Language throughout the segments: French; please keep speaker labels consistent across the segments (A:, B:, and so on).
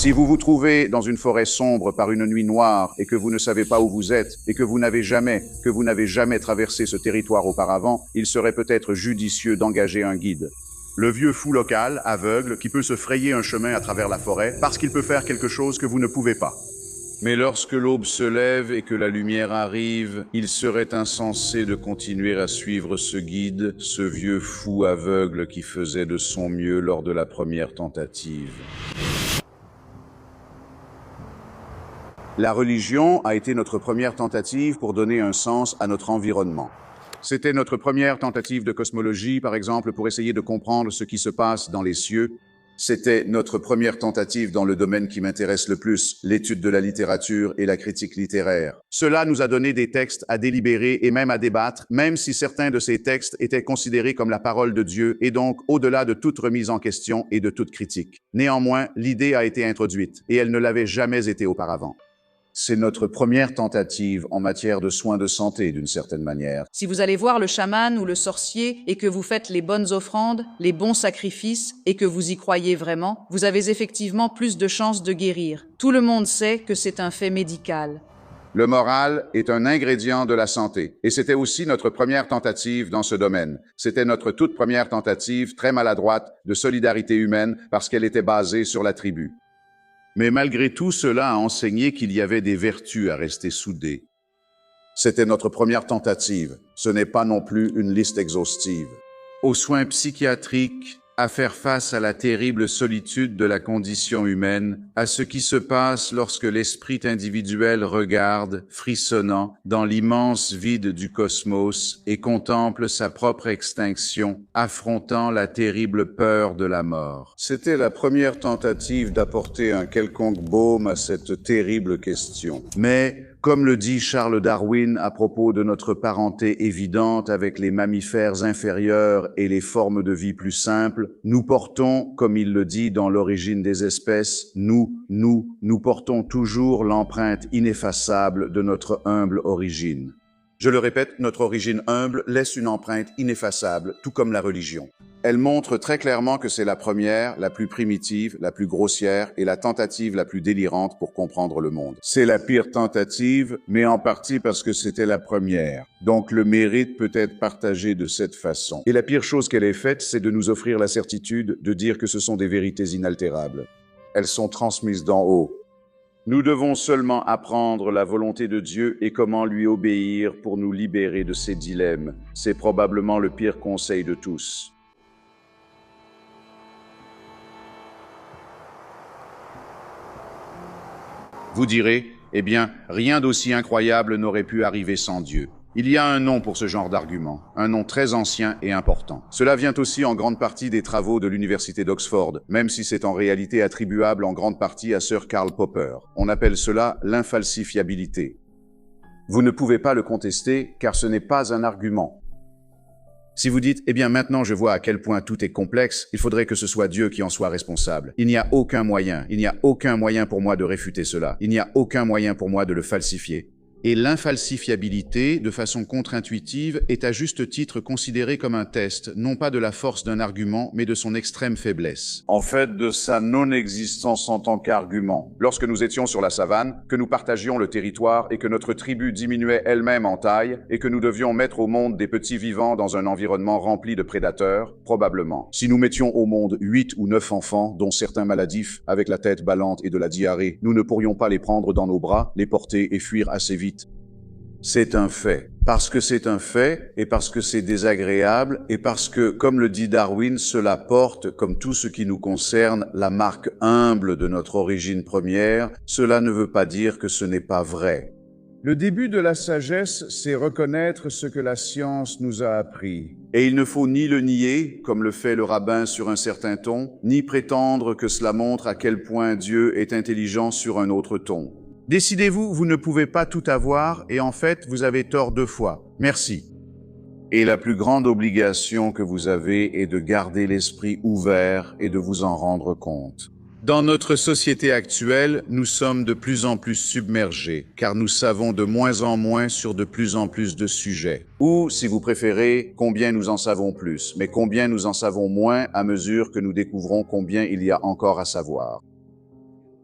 A: Si vous vous trouvez dans une forêt sombre par une nuit noire et que vous ne savez pas où vous êtes et que vous n'avez jamais traversé ce territoire auparavant, il serait peut-être judicieux d'engager un guide. Le vieux fou local, aveugle, qui peut se frayer un chemin à travers la forêt parce qu'il peut faire quelque chose que vous ne pouvez pas. Mais lorsque l'aube se lève et que la lumière arrive, il serait insensé de continuer à suivre ce guide, ce vieux fou aveugle qui faisait de son mieux lors de la première tentative. La religion a été notre première tentative pour donner un sens à notre environnement. C'était notre première tentative de cosmologie, par exemple, pour essayer de comprendre ce qui se passe dans les cieux. C'était notre première tentative dans le domaine qui m'intéresse le plus, l'étude de la littérature et la critique littéraire. Cela nous a donné des textes à délibérer et même à débattre, même si certains de ces textes étaient considérés comme la parole de Dieu et donc au-delà de toute remise en question et de toute critique. Néanmoins, l'idée a été introduite et elle ne l'avait jamais été auparavant. C'est notre première tentative en matière de soins de santé, d'une certaine manière.
B: Si vous allez voir le chaman ou le sorcier et que vous faites les bonnes offrandes, les bons sacrifices et que vous y croyez vraiment, vous avez effectivement plus de chances de guérir. Tout le monde sait que c'est un fait médical.
A: Le moral est un ingrédient de la santé. Et c'était aussi notre première tentative dans ce domaine. C'était notre toute première tentative, très maladroite, de solidarité humaine parce qu'elle était basée sur la tribu. Mais malgré tout, cela a enseigné qu'il y avait des vertus à rester soudées. C'était notre première tentative. Ce n'est pas non plus une liste exhaustive. Aux soins psychiatriques, à faire face à la terrible solitude de la condition humaine, à ce qui se passe lorsque l'esprit individuel regarde, frissonnant, dans l'immense vide du cosmos et contemple sa propre extinction, affrontant la terrible peur de la mort. C'était la première tentative d'apporter un quelconque baume à cette terrible question. Mais, comme le dit Charles Darwin à propos de notre parenté évidente avec les mammifères inférieurs et les formes de vie plus simples, nous portons, comme il le dit dans l'origine des espèces, nous portons toujours l'empreinte ineffaçable de notre humble origine. Je le répète, notre origine humble laisse une empreinte ineffaçable, tout comme la religion. Elle montre très clairement que c'est la première, la plus primitive, la plus grossière et la tentative la plus délirante pour comprendre le monde. C'est la pire tentative, mais en partie parce que c'était la première. Donc le mérite peut être partagé de cette façon. Et la pire chose qu'elle ait faite, c'est de nous offrir la certitude de dire que ce sont des vérités inaltérables. Elles sont transmises d'en haut. Nous devons seulement apprendre la volonté de Dieu et comment lui obéir pour nous libérer de ces dilemmes. C'est probablement le pire conseil de tous. Vous direz, eh bien, rien d'aussi incroyable n'aurait pu arriver sans Dieu. Il y a un nom pour ce genre d'argument, un nom très ancien et important. Cela vient aussi en grande partie des travaux de l'université d'Oxford, même si c'est en réalité attribuable en grande partie à Sir Karl Popper. On appelle cela l'infalsifiabilité. Vous ne pouvez pas le contester, car ce n'est pas un argument. Si vous dites, eh bien maintenant je vois à quel point tout est complexe, il faudrait que ce soit Dieu qui en soit responsable. Il n'y a aucun moyen pour moi de réfuter cela. Il n'y a aucun moyen pour moi de le falsifier. Et l'infalsifiabilité, de façon contre-intuitive, est à juste titre considérée comme un test, non pas de la force d'un argument, mais de son extrême faiblesse. En fait, de sa non-existence en tant qu'argument. Lorsque nous étions sur la savane, que nous partagions le territoire et que notre tribu diminuait elle-même en taille, et que nous devions mettre au monde des petits vivants dans un environnement rempli de prédateurs, probablement. Si nous mettions au monde 8 ou 9 enfants, dont certains maladifs, avec la tête ballante et de la diarrhée, nous ne pourrions pas les prendre dans nos bras, les porter et fuir assez vite. C'est un fait. Parce que c'est un fait, et parce que c'est désagréable, et parce que, comme le dit Darwin, cela porte, comme tout ce qui nous concerne, la marque humble de notre origine première, cela ne veut pas dire que ce n'est pas vrai. Le début de la sagesse, c'est reconnaître ce que la science nous a appris. Et il ne faut ni le nier, comme le fait le rabbin sur un certain ton, ni prétendre que cela montre à quel point Dieu est intelligent sur un autre ton. Décidez-vous, vous ne pouvez pas tout avoir et en fait, vous avez tort 2 fois. Merci. Et la plus grande obligation que vous avez est de garder l'esprit ouvert et de vous en rendre compte. Dans notre société actuelle, nous sommes de plus en plus submergés, car nous savons de moins en moins sur de plus en plus de sujets. Ou, si vous préférez, combien nous en savons plus, mais combien nous en savons moins à mesure que nous découvrons combien il y a encore à savoir.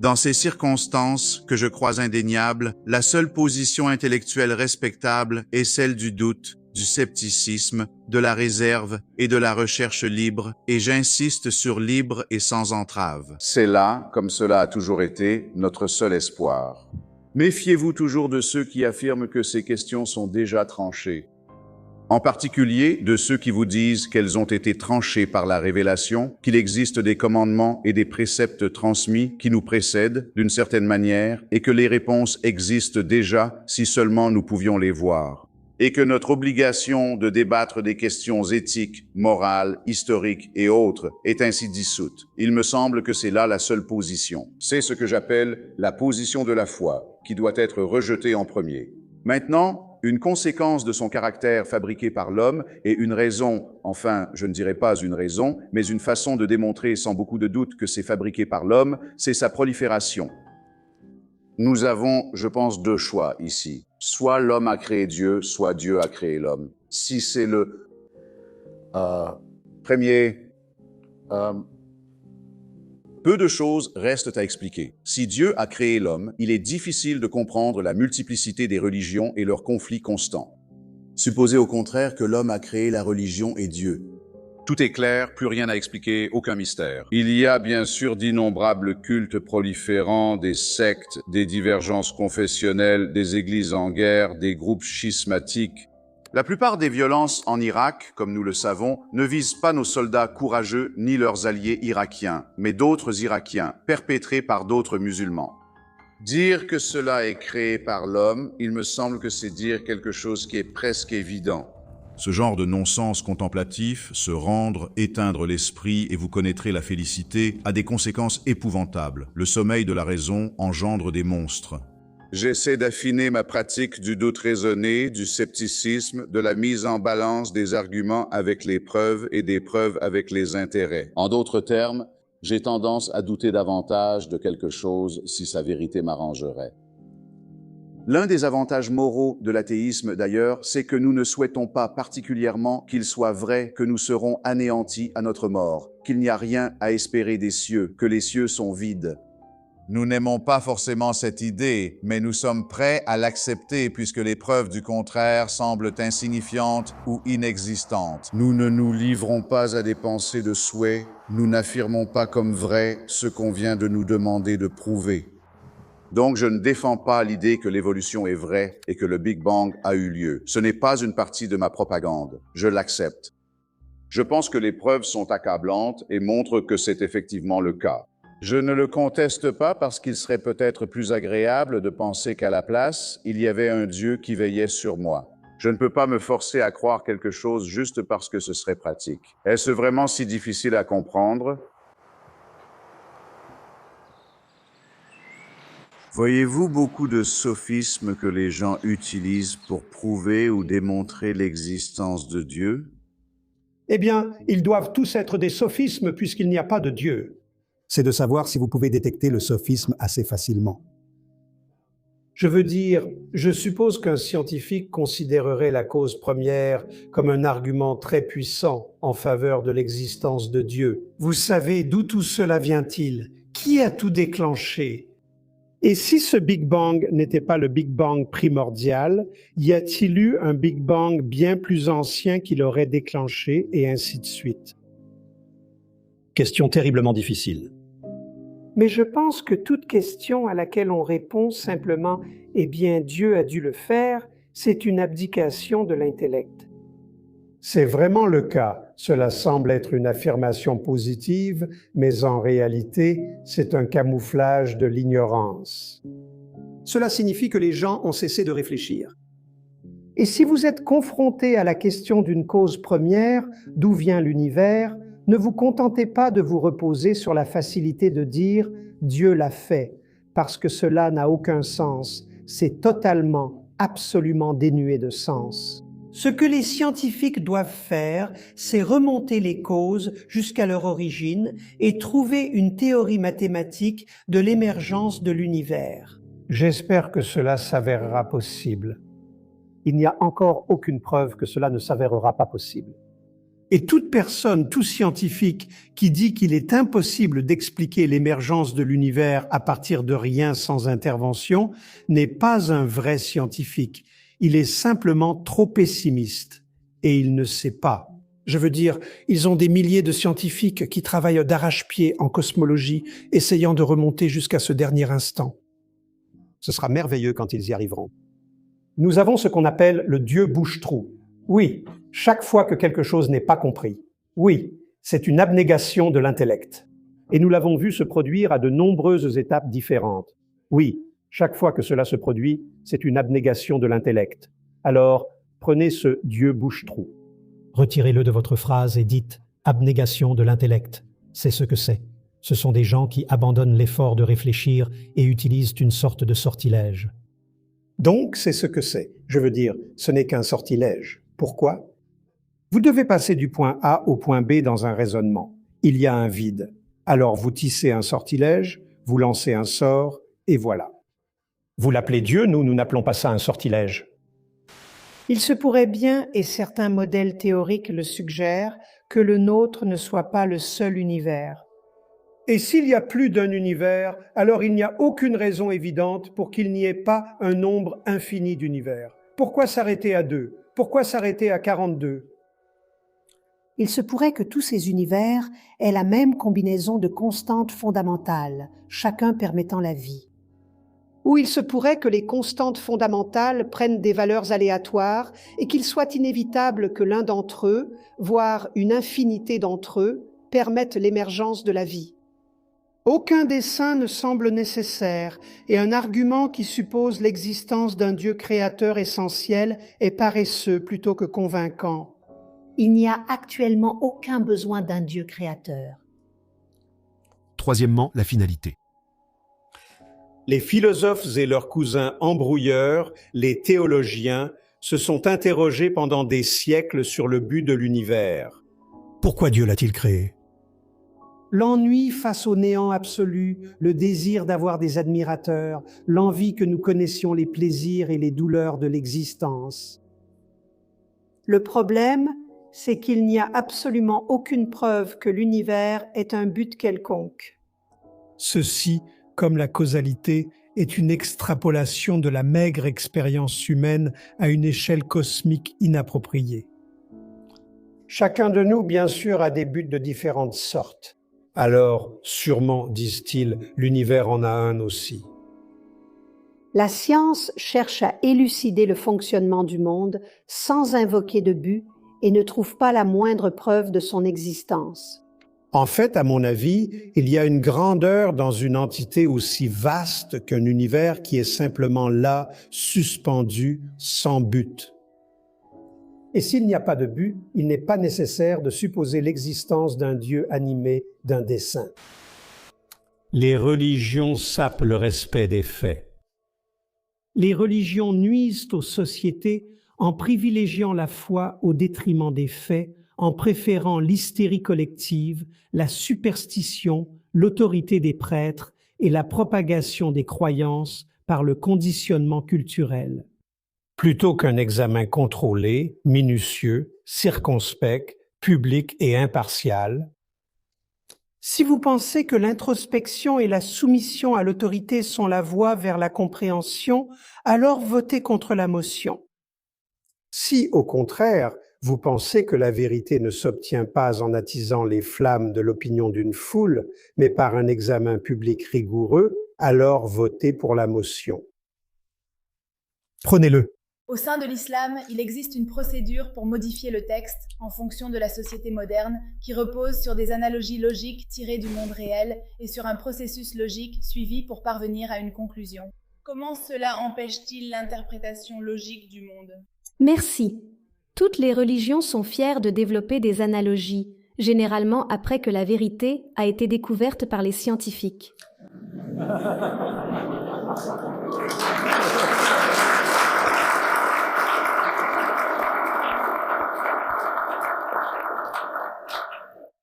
A: Dans ces circonstances, que je crois indéniables, la seule position intellectuelle respectable est celle du doute, du scepticisme, de la réserve et de la recherche libre, et j'insiste sur libre et sans entrave. C'est là, comme cela a toujours été, notre seul espoir. Méfiez-vous toujours de ceux qui affirment que ces questions sont déjà tranchées. En particulier de ceux qui vous disent qu'elles ont été tranchées par la révélation, qu'il existe des commandements et des préceptes transmis qui nous précèdent d'une certaine manière et que les réponses existent déjà si seulement nous pouvions les voir. Et que notre obligation de débattre des questions éthiques, morales, historiques et autres est ainsi dissoute. Il me semble que c'est là la seule position. C'est ce que j'appelle la position de la foi, qui doit être rejetée en premier. Maintenant, une conséquence de son caractère fabriqué par l'homme et une raison, enfin, je ne dirais pas une raison, mais une façon de démontrer sans beaucoup de doute que c'est fabriqué par l'homme, c'est sa prolifération. Nous avons, je pense, deux choix ici. Soit l'homme a créé Dieu, soit Dieu a créé l'homme. Si c'est le premier, peu de choses restent à expliquer. Si Dieu a créé l'homme, il est difficile de comprendre la multiplicité des religions et leurs conflits constants. Supposez au contraire que l'homme a créé la religion et Dieu. Tout est clair, plus rien à expliquer, aucun mystère. Il y a bien sûr d'innombrables cultes proliférants, des sectes, des divergences confessionnelles, des églises en guerre, des groupes schismatiques. La plupart des violences en Irak, comme nous le savons, ne visent pas nos soldats courageux ni leurs alliés irakiens, mais d'autres Irakiens, perpétrés par d'autres musulmans. Dire que cela est créé par l'homme, il me semble que c'est dire quelque chose qui est presque évident. Ce genre de non-sens contemplatif, se rendre, éteindre l'esprit et vous connaîtrez la félicité, a des conséquences épouvantables. Le sommeil de la raison engendre des monstres. J'essaie d'affiner ma pratique du doute raisonné, du scepticisme, de la mise en balance des arguments avec les preuves et des preuves avec les intérêts. En d'autres termes, j'ai tendance à douter davantage de quelque chose si sa vérité m'arrangerait. L'un des avantages moraux de l'athéisme, d'ailleurs, c'est que nous ne souhaitons pas particulièrement qu'il soit vrai que nous serons anéantis à notre mort, qu'il n'y a rien à espérer des cieux, que les cieux sont vides. Nous n'aimons pas forcément cette idée, mais nous sommes prêts à l'accepter puisque les preuves du contraire semblent insignifiantes ou inexistantes. Nous ne nous livrons pas à des pensées de souhait, nous n'affirmons pas comme vrai ce qu'on vient de nous demander de prouver. Donc je ne défends pas l'idée que l'évolution est vraie et que le Big Bang a eu lieu. Ce n'est pas une partie de ma propagande, je l'accepte. Je pense que les preuves sont accablantes et montrent que c'est effectivement le cas. Je ne le conteste pas parce qu'il serait peut-être plus agréable de penser qu'à la place, il y avait un Dieu qui veillait sur moi. Je ne peux pas me forcer à croire quelque chose juste parce que ce serait pratique. Est-ce vraiment si difficile à comprendre? Voyez-vous beaucoup de sophismes que les gens utilisent pour prouver ou démontrer l'existence de Dieu?
C: Eh bien, ils doivent tous être des sophismes puisqu'il n'y a pas de Dieu.
D: C'est de savoir si vous pouvez détecter le sophisme assez facilement.
C: Je veux dire, je suppose qu'un scientifique considérerait la cause première comme un argument très puissant en faveur de l'existence de Dieu. Vous savez d'où tout cela vient-il? Qui a tout déclenché? Et si ce Big Bang n'était pas le Big Bang primordial, y a-t-il eu un Big Bang bien plus ancien qui l'aurait déclenché, et ainsi de suite?
D: Question terriblement difficile.
C: Mais je pense que toute question à laquelle on répond simplement « Eh bien, Dieu a dû le faire », c'est une abdication de l'intellect. C'est vraiment le cas. Cela semble être une affirmation positive, mais en réalité, c'est un camouflage de l'ignorance.
D: Cela signifie que les gens ont cessé de réfléchir.
C: Et si vous êtes confronté à la question d'une cause première, d'où vient l'univers, ne vous contentez pas de vous reposer sur la facilité de dire « Dieu l'a fait », parce que cela n'a aucun sens. C'est totalement, absolument dénué de sens. Ce que les scientifiques doivent faire, c'est remonter les causes jusqu'à leur origine et trouver une théorie mathématique de l'émergence de l'univers. J'espère que cela s'avérera possible.
D: Il n'y a encore aucune preuve que cela ne s'avérera pas possible.
C: Et toute personne, tout scientifique qui dit qu'il est impossible d'expliquer l'émergence de l'univers à partir de rien sans intervention n'est pas un vrai scientifique. Il est simplement trop pessimiste et il ne sait pas. Je veux dire, ils ont des milliers de scientifiques qui travaillent d'arrache-pied en cosmologie, essayant de remonter jusqu'à ce dernier instant. Ce sera merveilleux quand ils y arriveront. Nous avons ce qu'on appelle le Dieu bouche-trou. Oui, chaque fois que quelque chose n'est pas compris. Oui, c'est une abnégation de l'intellect. Et nous l'avons vu se produire à de nombreuses étapes différentes. Oui, chaque fois que cela se produit, c'est une abnégation de l'intellect. Alors, prenez ce Dieu bouche-trou.
D: Retirez-le de votre phrase et dites « abnégation de l'intellect ». C'est ce que c'est. Ce sont des gens qui abandonnent l'effort de réfléchir et utilisent une sorte de sortilège.
C: Donc, c'est ce que c'est. Je veux dire, ce n'est qu'un sortilège. Pourquoi? Vous devez passer du point A au point B dans un raisonnement. Il y a un vide. Alors, vous tissez un sortilège, vous lancez un sort, et voilà. Vous l'appelez Dieu, nous n'appelons pas ça un sortilège.
E: Il se pourrait bien, et certains modèles théoriques le suggèrent, que le nôtre ne soit pas le seul univers.
C: Et s'il y a plus d'un univers, alors il n'y a aucune raison évidente pour qu'il n'y ait pas un nombre infini d'univers. Pourquoi s'arrêter à 2? Pourquoi s'arrêter à 42?
E: Il se pourrait que tous ces univers aient la même combinaison de constantes fondamentales, chacun permettant la vie. Ou il se pourrait que les constantes fondamentales prennent des valeurs aléatoires et qu'il soit inévitable que l'un d'entre eux, voire une infinité d'entre eux, permettent l'émergence de la vie. Aucun dessein ne semble nécessaire et un argument qui suppose l'existence d'un Dieu créateur essentiel est paresseux plutôt que convaincant.
F: Il n'y a actuellement aucun besoin d'un Dieu créateur.
G: Troisièmement, la finalité.
C: Les philosophes et leurs cousins embrouilleurs, les théologiens, se sont interrogés pendant des siècles sur le but de l'univers.
D: Pourquoi Dieu l'a-t-il créé?
C: L'ennui face au néant absolu, le désir d'avoir des admirateurs, l'envie que nous connaissions les plaisirs et les douleurs de l'existence.
E: Le problème, c'est qu'il n'y a absolument aucune preuve que l'univers ait un but quelconque.
C: Ceci, comme la causalité, est une extrapolation de la maigre expérience humaine à une échelle cosmique inappropriée. Chacun de nous, bien sûr, a des buts de différentes sortes. Alors, sûrement, disent-ils, l'univers en a un aussi.
F: La science cherche à élucider le fonctionnement du monde sans invoquer de but et ne trouve pas la moindre preuve de son existence.
C: En fait, à mon avis, il y a une grandeur dans une entité aussi vaste qu'un univers qui est simplement là, suspendu, sans but. Et s'il n'y a pas de but, il n'est pas nécessaire de supposer l'existence d'un Dieu animé d'un dessein. Les religions sapent le respect des faits. Les religions nuisent aux sociétés en privilégiant la foi au détriment des faits, en préférant l'hystérie collective, la superstition, l'autorité des prêtres et la propagation des croyances par le conditionnement culturel. Plutôt qu'un examen contrôlé, minutieux, circonspect, public et impartial.
E: Si vous pensez que l'introspection et la soumission à l'autorité sont la voie vers la compréhension, alors votez contre la motion.
C: Si, au contraire, vous pensez que la vérité ne s'obtient pas en attisant les flammes de l'opinion d'une foule, mais par un examen public rigoureux, alors votez pour la motion.
D: Prenez-le.
H: Au sein de l'islam, il existe une procédure pour modifier le texte en fonction de la société moderne qui repose sur des analogies logiques tirées du monde réel et sur un processus logique suivi pour parvenir à une conclusion. Comment cela empêche-t-il l'interprétation logique du monde ?
F: Merci. Toutes les religions sont fières de développer des analogies, généralement après que la vérité a été découverte par les scientifiques.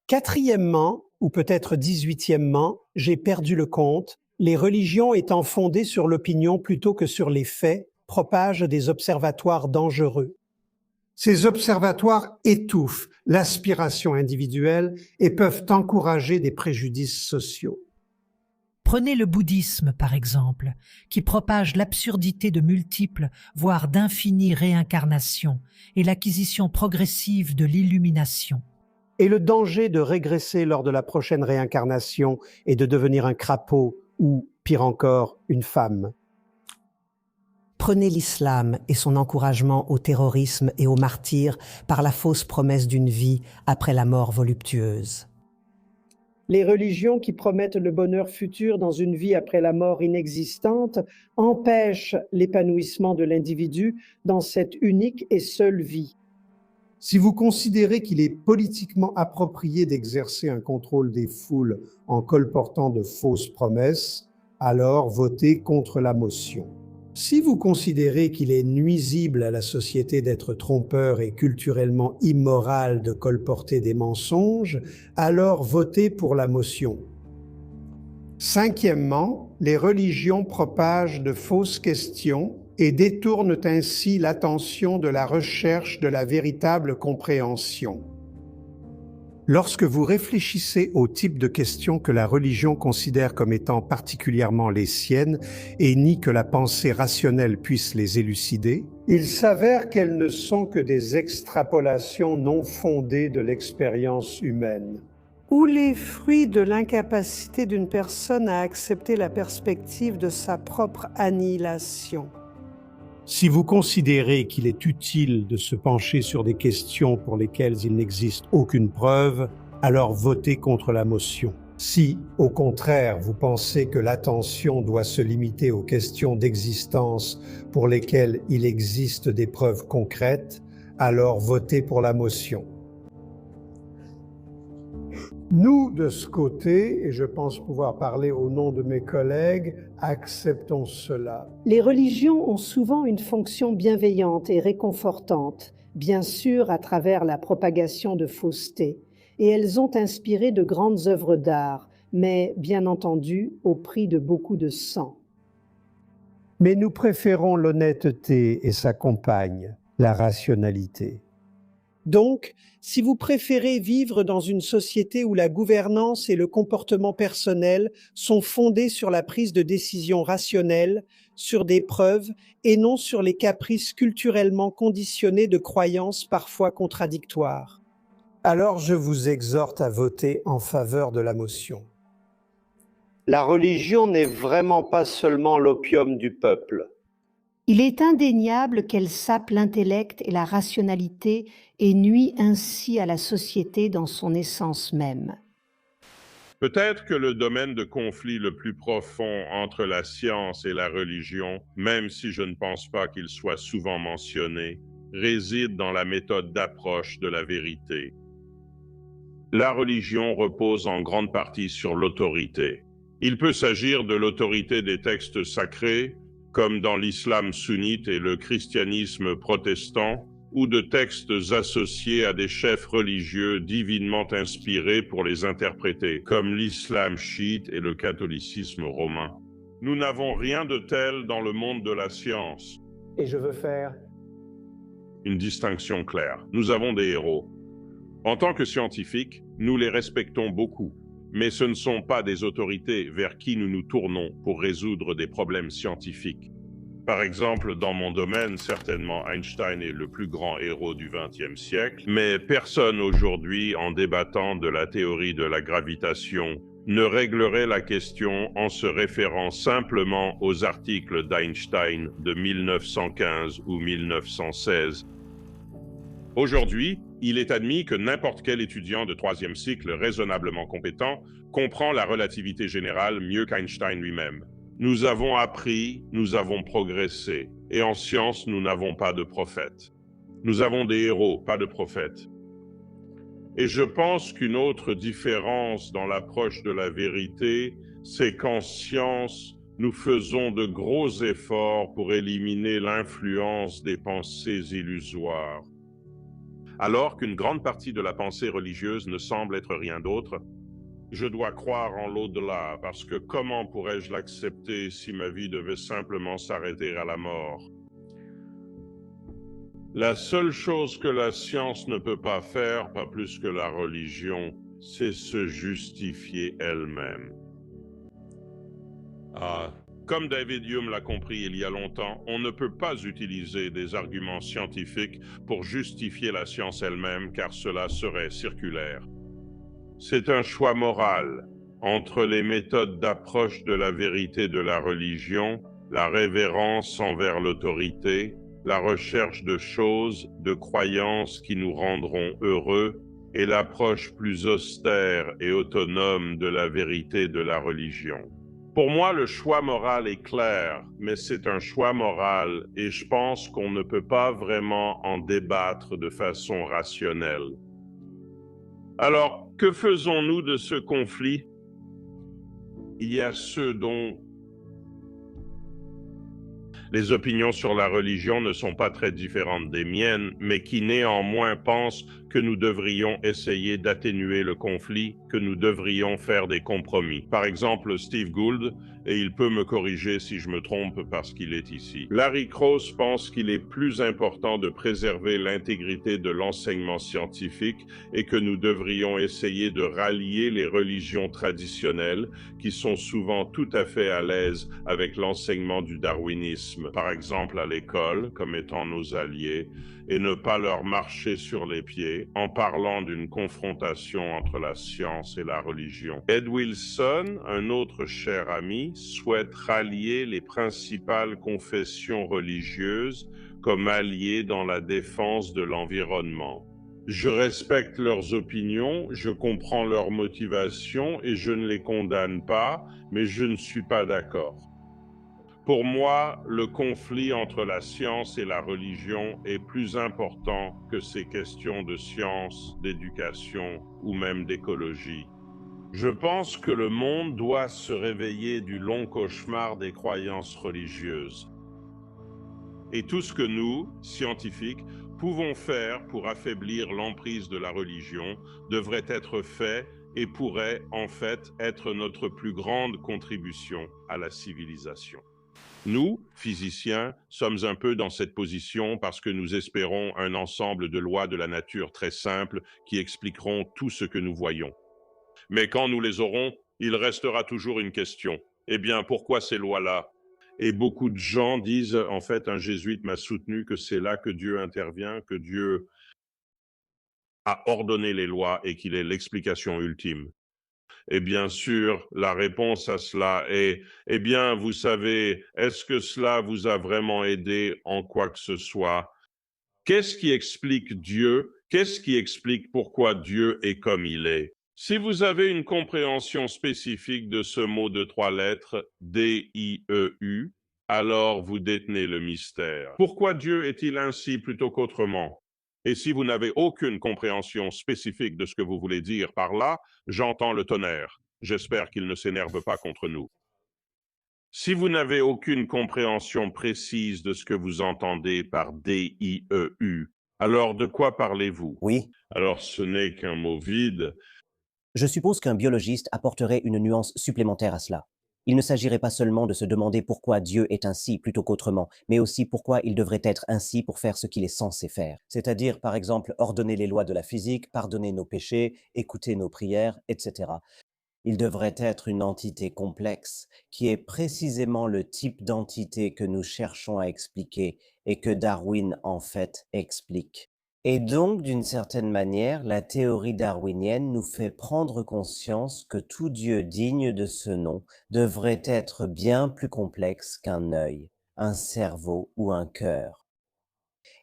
C: Quatrièmement, ou peut-être 18e, j'ai perdu le compte, les religions étant fondées sur l'opinion plutôt que sur les faits, propagent des observatoires dangereux. Ces observatoires étouffent l'aspiration individuelle et peuvent encourager des préjudices sociaux.
G: Prenez le bouddhisme, par exemple, qui propage l'absurdité de multiples, voire d'infinies réincarnations et l'acquisition progressive de l'illumination.
C: Et le danger de régresser lors de la prochaine réincarnation et de devenir un crapaud ou, pire encore, une femme.
E: Prenez l'islam et son encouragement au terrorisme et au martyre par la fausse promesse d'une vie après la mort voluptueuse.
C: Les religions qui promettent le bonheur futur dans une vie après la mort inexistante empêchent l'épanouissement de l'individu dans cette unique et seule vie. Si vous considérez qu'il est politiquement approprié d'exercer un contrôle des foules en colportant de fausses promesses, alors votez contre la motion. Si vous considérez qu'il est nuisible à la société d'être trompeur et culturellement immoral de colporter des mensonges, alors votez pour la motion. Cinquièmement, les religions propagent de fausses questions et détournent ainsi l'attention de la recherche de la véritable compréhension. Lorsque vous réfléchissez au type de questions que la religion considère comme étant particulièrement les siennes et nie que la pensée rationnelle puisse les élucider, il s'avère qu'elles ne sont que des extrapolations non fondées de l'expérience humaine, ou les fruits de l'incapacité d'une personne à accepter la perspective de sa propre annihilation. Si vous considérez qu'il est utile de se pencher sur des questions pour lesquelles il n'existe aucune preuve, alors votez contre la motion. Si, au contraire, vous pensez que l'attention doit se limiter aux questions d'existence pour lesquelles il existe des preuves concrètes, alors votez pour la motion. Nous, de ce côté, et je pense pouvoir parler au nom de mes collègues, acceptons cela.
F: Les religions ont souvent une fonction bienveillante et réconfortante, bien sûr à travers la propagation de fausseté, et elles ont inspiré de grandes œuvres d'art, mais bien entendu au prix de beaucoup de sang.
C: Mais nous préférons l'honnêteté et sa compagne, la rationalité. Donc, si vous préférez vivre dans une société où la gouvernance et le comportement personnel sont fondés sur la prise de décision rationnelle, sur des preuves et non sur les caprices culturellement conditionnés de croyances parfois contradictoires, alors je vous exhorte à voter en faveur de la motion. La religion n'est vraiment pas seulement l'opium du peuple.
F: Il est indéniable qu'elle sape l'intellect et la rationalité et nuit ainsi à la société dans son essence même.
I: Peut-être que le domaine de conflit le plus profond entre la science et la religion, même si je ne pense pas qu'il soit souvent mentionné, réside dans la méthode d'approche de la vérité. La religion repose en grande partie sur l'autorité. Il peut s'agir de l'autorité des textes sacrés, comme dans l'islam sunnite et le christianisme protestant, ou de textes associés à des chefs religieux divinement inspirés pour les interpréter, comme l'islam chiite et le catholicisme romain. Nous n'avons rien de tel dans le monde de la science.
C: Et je veux faire
I: une distinction claire. Nous avons des héros. En tant que scientifiques, nous les respectons beaucoup, mais ce ne sont pas des autorités vers qui nous nous tournons pour résoudre des problèmes scientifiques. Par exemple, dans mon domaine, certainement Einstein est le plus grand héros du XXe siècle, mais personne aujourd'hui, en débattant de la théorie de la gravitation, ne réglerait la question en se référant simplement aux articles d'Einstein de 1915 ou 1916. Aujourd'hui, il est admis que n'importe quel étudiant de troisième cycle raisonnablement compétent comprend la relativité générale mieux qu'Einstein lui-même. Nous avons appris, nous avons progressé, et en science, nous n'avons pas de prophètes. Nous avons des héros, pas de prophètes. Et je pense qu'une autre différence dans l'approche de la vérité, c'est qu'en science, nous faisons de gros efforts pour éliminer l'influence des pensées illusoires. Alors qu'une grande partie de la pensée religieuse ne semble être rien d'autre, je dois croire en l'au-delà, parce que comment pourrais-je l'accepter si ma vie devait simplement s'arrêter à la mort? La seule chose que la science ne peut pas faire, pas plus que la religion, c'est se justifier elle-même. Comme David Hume l'a compris il y a longtemps, on ne peut pas utiliser des arguments scientifiques pour justifier la science elle-même, car cela serait circulaire. C'est un choix moral entre les méthodes d'approche de la vérité de la religion, la révérence envers l'autorité, la recherche de choses, de croyances qui nous rendront heureux, et l'approche plus austère et autonome de la vérité de la religion. Pour moi, le choix moral est clair, mais c'est un choix moral et je pense qu'on ne peut pas vraiment en débattre de façon rationnelle. Alors, que faisons-nous de ce conflit? Il y a ceux dont les opinions sur la religion ne sont pas très différentes des miennes, mais qui néanmoins pensent que nous devrions essayer d'atténuer le conflit, que nous devrions faire des compromis. Par exemple, Steve Gould, et il peut me corriger si je me trompe parce qu'il est ici. Larry Krauss pense qu'il est plus important de préserver l'intégrité de l'enseignement scientifique et que nous devrions essayer de rallier les religions traditionnelles qui sont souvent tout à fait à l'aise avec l'enseignement du darwinisme, par exemple à l'école, comme étant nos alliés, et ne pas leur marcher sur les pieds en parlant d'une confrontation entre la science et la religion. Ed Wilson, un autre cher ami, souhaite rallier les principales confessions religieuses comme alliés dans la défense de l'environnement. Je respecte leurs opinions, je comprends leurs motivations et je ne les condamne pas, mais je ne suis pas d'accord. Pour moi, le conflit entre la science et la religion est plus important que ces questions de science, d'éducation ou même d'écologie. Je pense que le monde doit se réveiller du long cauchemar des croyances religieuses. Et tout ce que nous, scientifiques, pouvons faire pour affaiblir l'emprise de la religion devrait être fait et pourrait en fait être notre plus grande contribution à la civilisation. Nous, physiciens, sommes un peu dans cette position parce que nous espérons un ensemble de lois de la nature très simples qui expliqueront tout ce que nous voyons. Mais quand nous les aurons, il restera toujours une question. Eh bien, pourquoi ces lois-là? Et beaucoup de gens disent, en fait, un jésuite m'a soutenu que c'est là que Dieu intervient, que Dieu a ordonné les lois et qu'il est l'explication ultime. Et bien sûr, la réponse à cela est, eh bien, vous savez, est-ce que cela vous a vraiment aidé en quoi que ce soit? Qu'est-ce qui explique Dieu? Qu'est-ce qui explique pourquoi Dieu est comme il est? Si vous avez une compréhension spécifique de ce mot de 3 lettres, D-I-E-U, alors vous détenez le mystère. Pourquoi Dieu est-il ainsi plutôt qu'autrement? Et si vous n'avez aucune compréhension spécifique de ce que vous voulez dire par là, j'entends le tonnerre. J'espère qu'il ne s'énerve pas contre nous. Si vous n'avez aucune compréhension précise de ce que vous entendez par D-I-E-U, alors de quoi parlez-vous?
J: Oui.
I: Alors ce n'est qu'un mot vide.
J: Je suppose qu'un biologiste apporterait une nuance supplémentaire à cela. Il ne s'agirait pas seulement de se demander pourquoi Dieu est ainsi plutôt qu'autrement, mais aussi pourquoi il devrait être ainsi pour faire ce qu'il est censé faire. C'est-à-dire, par exemple, ordonner les lois de la physique, pardonner nos péchés, écouter nos prières, etc. Il devrait être une entité complexe, qui est précisément le type d'entité que nous cherchons à expliquer et que Darwin, en fait, explique. Et donc, d'une certaine manière, la théorie darwinienne nous fait prendre conscience que tout Dieu digne de ce nom devrait être bien plus complexe qu'un œil, un cerveau ou un cœur.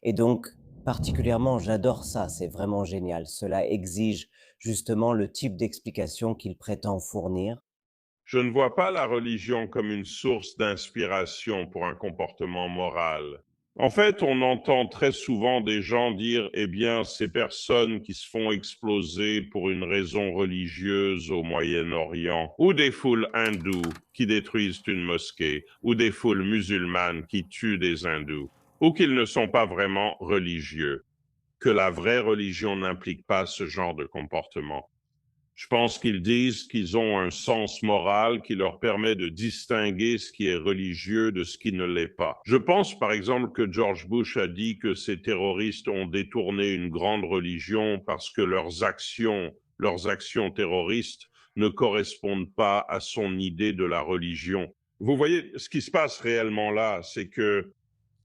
J: Et donc, particulièrement, j'adore ça, c'est vraiment génial. Cela exige justement le type d'explication qu'il prétend fournir.
I: Je ne vois pas la religion comme une source d'inspiration pour un comportement moral. En fait, on entend très souvent des gens dire, eh bien, ces personnes qui se font exploser pour une raison religieuse au Moyen-Orient, ou des foules hindoues qui détruisent une mosquée, ou des foules musulmanes qui tuent des hindous, ou qu'ils ne sont pas vraiment religieux, que la vraie religion n'implique pas ce genre de comportement. Je pense qu'ils disent qu'ils ont un sens moral qui leur permet de distinguer ce qui est religieux de ce qui ne l'est pas. Je pense par exemple que George Bush a dit que ces terroristes ont détourné une grande religion parce que leurs actions terroristes ne correspondent pas à son idée de la religion. Vous voyez, ce qui se passe réellement là, c'est que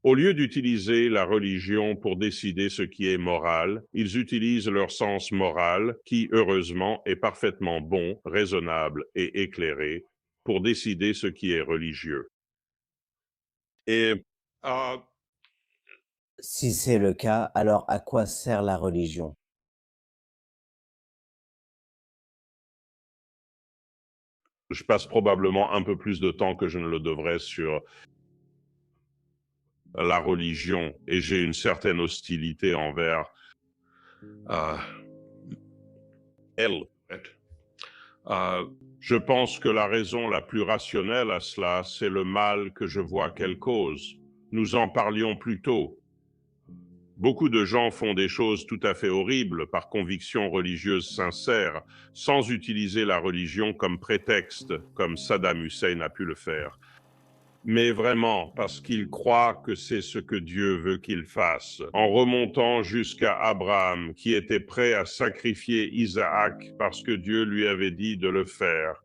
I: au lieu d'utiliser la religion pour décider ce qui est moral, ils utilisent leur sens moral, qui, heureusement, est parfaitement bon, raisonnable et éclairé, pour décider ce qui est religieux. Et
J: Si c'est le cas, alors à quoi sert la religion?
I: je passe probablement un peu plus de temps que je ne le devrais sur la religion, et j'ai une certaine hostilité envers elle. Je pense que la raison la plus rationnelle à cela, c'est le mal que je vois qu'elle cause. Nous en parlions plus tôt. Beaucoup de gens font des choses tout à fait horribles par conviction religieuse sincère, sans utiliser la religion comme prétexte, comme Saddam Hussein a pu le faire. Mais vraiment, parce qu'ils croient que c'est ce que Dieu veut qu'ils fassent, en remontant jusqu'à Abraham, qui était prêt à sacrifier Isaac parce que Dieu lui avait dit de le faire.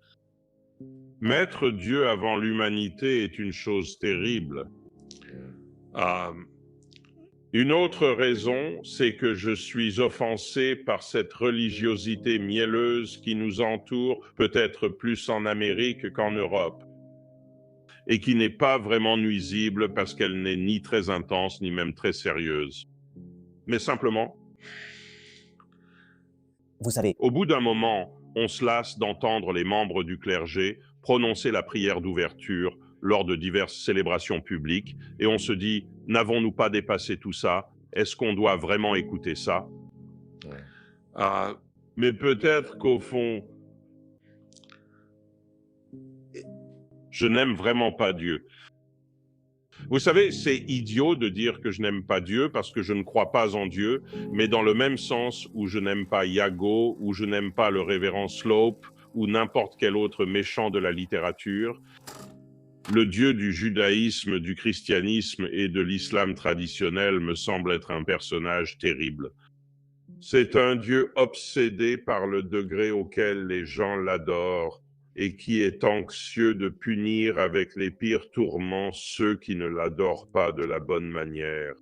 I: Mettre Dieu avant l'humanité est une chose terrible. Une autre raison, c'est que je suis offensé par cette religiosité mielleuse qui nous entoure, peut-être plus en Amérique qu'en Europe, et qui n'est pas vraiment nuisible parce qu'elle n'est ni très intense, ni même très sérieuse. Mais simplement,
J: Vous savez,
I: au bout d'un moment, on se lasse d'entendre les membres du clergé prononcer la prière d'ouverture lors de diverses célébrations publiques, et on se dit, n'avons-nous pas dépassé tout ça? Est-ce qu'on doit vraiment écouter ça? Mais peut-être qu'au fond, je n'aime vraiment pas Dieu. Vous savez, c'est idiot de dire que je n'aime pas Dieu parce que je ne crois pas en Dieu, mais dans le même sens où je n'aime pas Iago, où je n'aime pas le révérend Slope, ou n'importe quel autre méchant de la littérature, le Dieu du judaïsme, du christianisme et de l'islam traditionnel me semble être un personnage terrible. C'est un Dieu obsédé par le degré auquel les gens l'adorent, et qui est anxieux de punir avec les pires tourments ceux qui ne l'adorent pas de la bonne manière.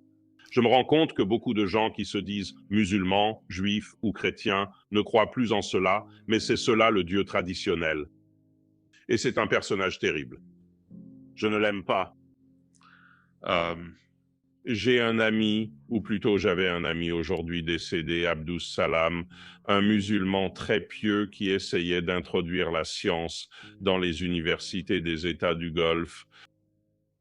I: Je me rends compte que beaucoup de gens qui se disent musulmans, juifs ou chrétiens ne croient plus en cela, mais c'est cela le Dieu traditionnel. Et c'est un personnage terrible. Je ne l'aime pas. J'ai un ami, ou plutôt j'avais un ami aujourd'hui décédé, Abdus Salam, un musulman très pieux qui essayait d'introduire la science dans les universités des États du Golfe.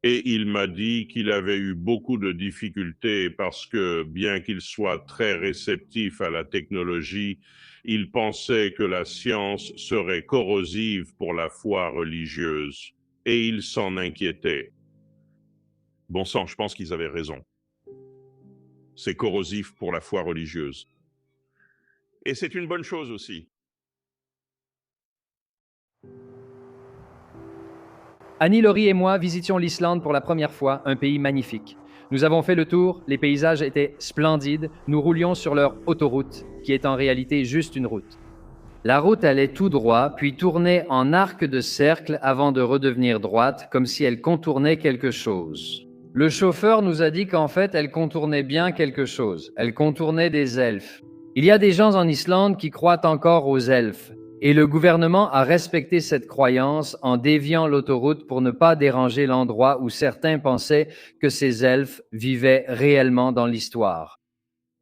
I: Et il m'a dit qu'il avait eu beaucoup de difficultés parce que, bien qu'il soit très réceptif à la technologie, il pensait que la science serait corrosive pour la foi religieuse. Et il s'en inquiétait. Bon sang, je pense qu'ils avaient raison. C'est corrosif pour la foi religieuse. Et c'est une bonne chose aussi.
K: Annie, Laurie et moi visitions l'Islande pour la première fois, un pays magnifique. Nous avons fait le tour, les paysages étaient splendides, nous roulions sur leur autoroute, qui est en réalité juste une route. La route allait tout droit, puis tournait en arc de cercle avant de redevenir droite, comme si elle contournait quelque chose. Le chauffeur nous a dit qu'en fait, elle contournait bien quelque chose. Elle contournait des elfes. Il y a des gens en Islande qui croient encore aux elfes, et le gouvernement a respecté cette croyance en déviant l'autoroute pour ne pas déranger l'endroit où certains pensaient que ces elfes vivaient réellement dans l'histoire.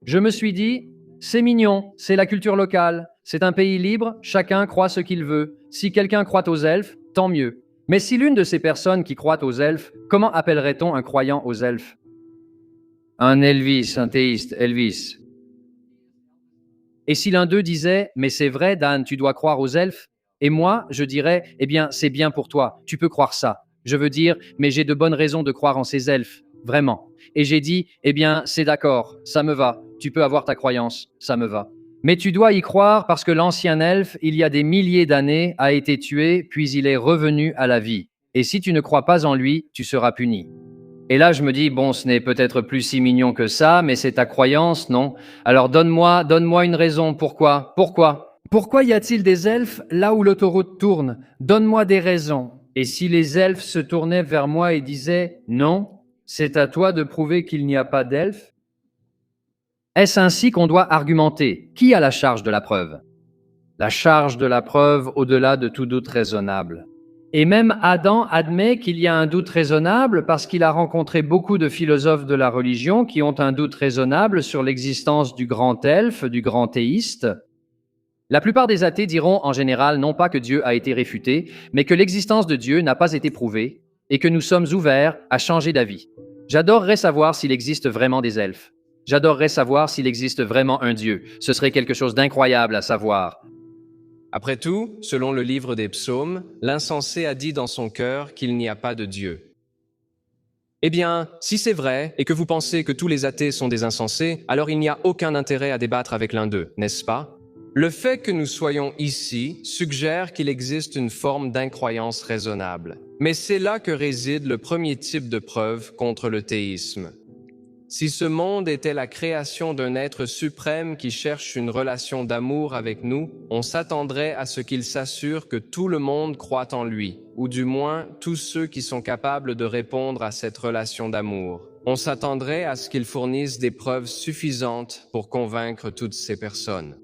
K: Je me suis dit, c'est mignon, c'est la culture locale, c'est un pays libre, chacun croit ce qu'il veut. Si quelqu'un croit aux elfes, tant mieux. Mais si l'une de ces personnes qui croient aux elfes, comment appellerait-on un croyant aux elfes? Un Elvis, un théiste, Elvis. Et si l'un d'eux disait, mais c'est vrai, Dan, tu dois croire aux elfes? Et moi, je dirais, eh bien, c'est bien pour toi, tu peux croire ça. Je veux dire, mais j'ai de bonnes raisons de croire en ces elfes, vraiment. Et j'ai dit, eh bien, c'est d'accord, ça me va, tu peux avoir ta croyance, ça me va. Mais tu dois y croire parce que l'ancien elfe, il y a des milliers d'années, a été tué, puis il est revenu à la vie. Et si tu ne crois pas en lui, tu seras puni. Et là, je me dis, bon, ce n'est peut-être plus si mignon que ça, mais c'est ta croyance, non? Alors donne-moi une raison. Pourquoi? Pourquoi y a-t-il des elfes là où l'autoroute tourne? Donne-moi des raisons. Et si les elfes se tournaient vers moi et disaient, non, c'est à toi de prouver qu'il n'y a pas d'elfes? Est-ce ainsi qu'on doit argumenter? Qui a la charge de la preuve? La charge de la preuve au-delà de tout doute raisonnable. Et même Adam admet qu'il y a un doute raisonnable parce qu'il a rencontré beaucoup de philosophes de la religion qui ont un doute raisonnable sur l'existence du grand elfe, du grand théiste. La plupart des athées diront en général non pas que Dieu a été réfuté, mais que l'existence de Dieu n'a pas été prouvée et que nous sommes ouverts à changer d'avis. J'adorerais savoir s'il existe vraiment des elfes. J'adorerais savoir s'il existe vraiment un Dieu. Ce serait quelque chose d'incroyable à savoir.
L: Après tout, selon le livre des psaumes, l'insensé a dit dans son cœur qu'il n'y a pas de Dieu. Eh bien, si c'est vrai et que vous pensez que tous les athées sont des insensés, alors il n'y a aucun intérêt à débattre avec l'un d'eux, n'est-ce pas? Le fait que nous soyons ici suggère qu'il existe une forme d'incroyance raisonnable. Mais c'est là que réside le premier type de preuve contre le théisme. Si ce monde était la création d'un être suprême qui cherche une relation d'amour avec nous, on s'attendrait à ce qu'il s'assure que tout le monde croit en lui, ou du moins tous ceux qui sont capables de répondre à cette relation d'amour. On s'attendrait à ce qu'il fournisse des preuves suffisantes pour convaincre toutes ces personnes.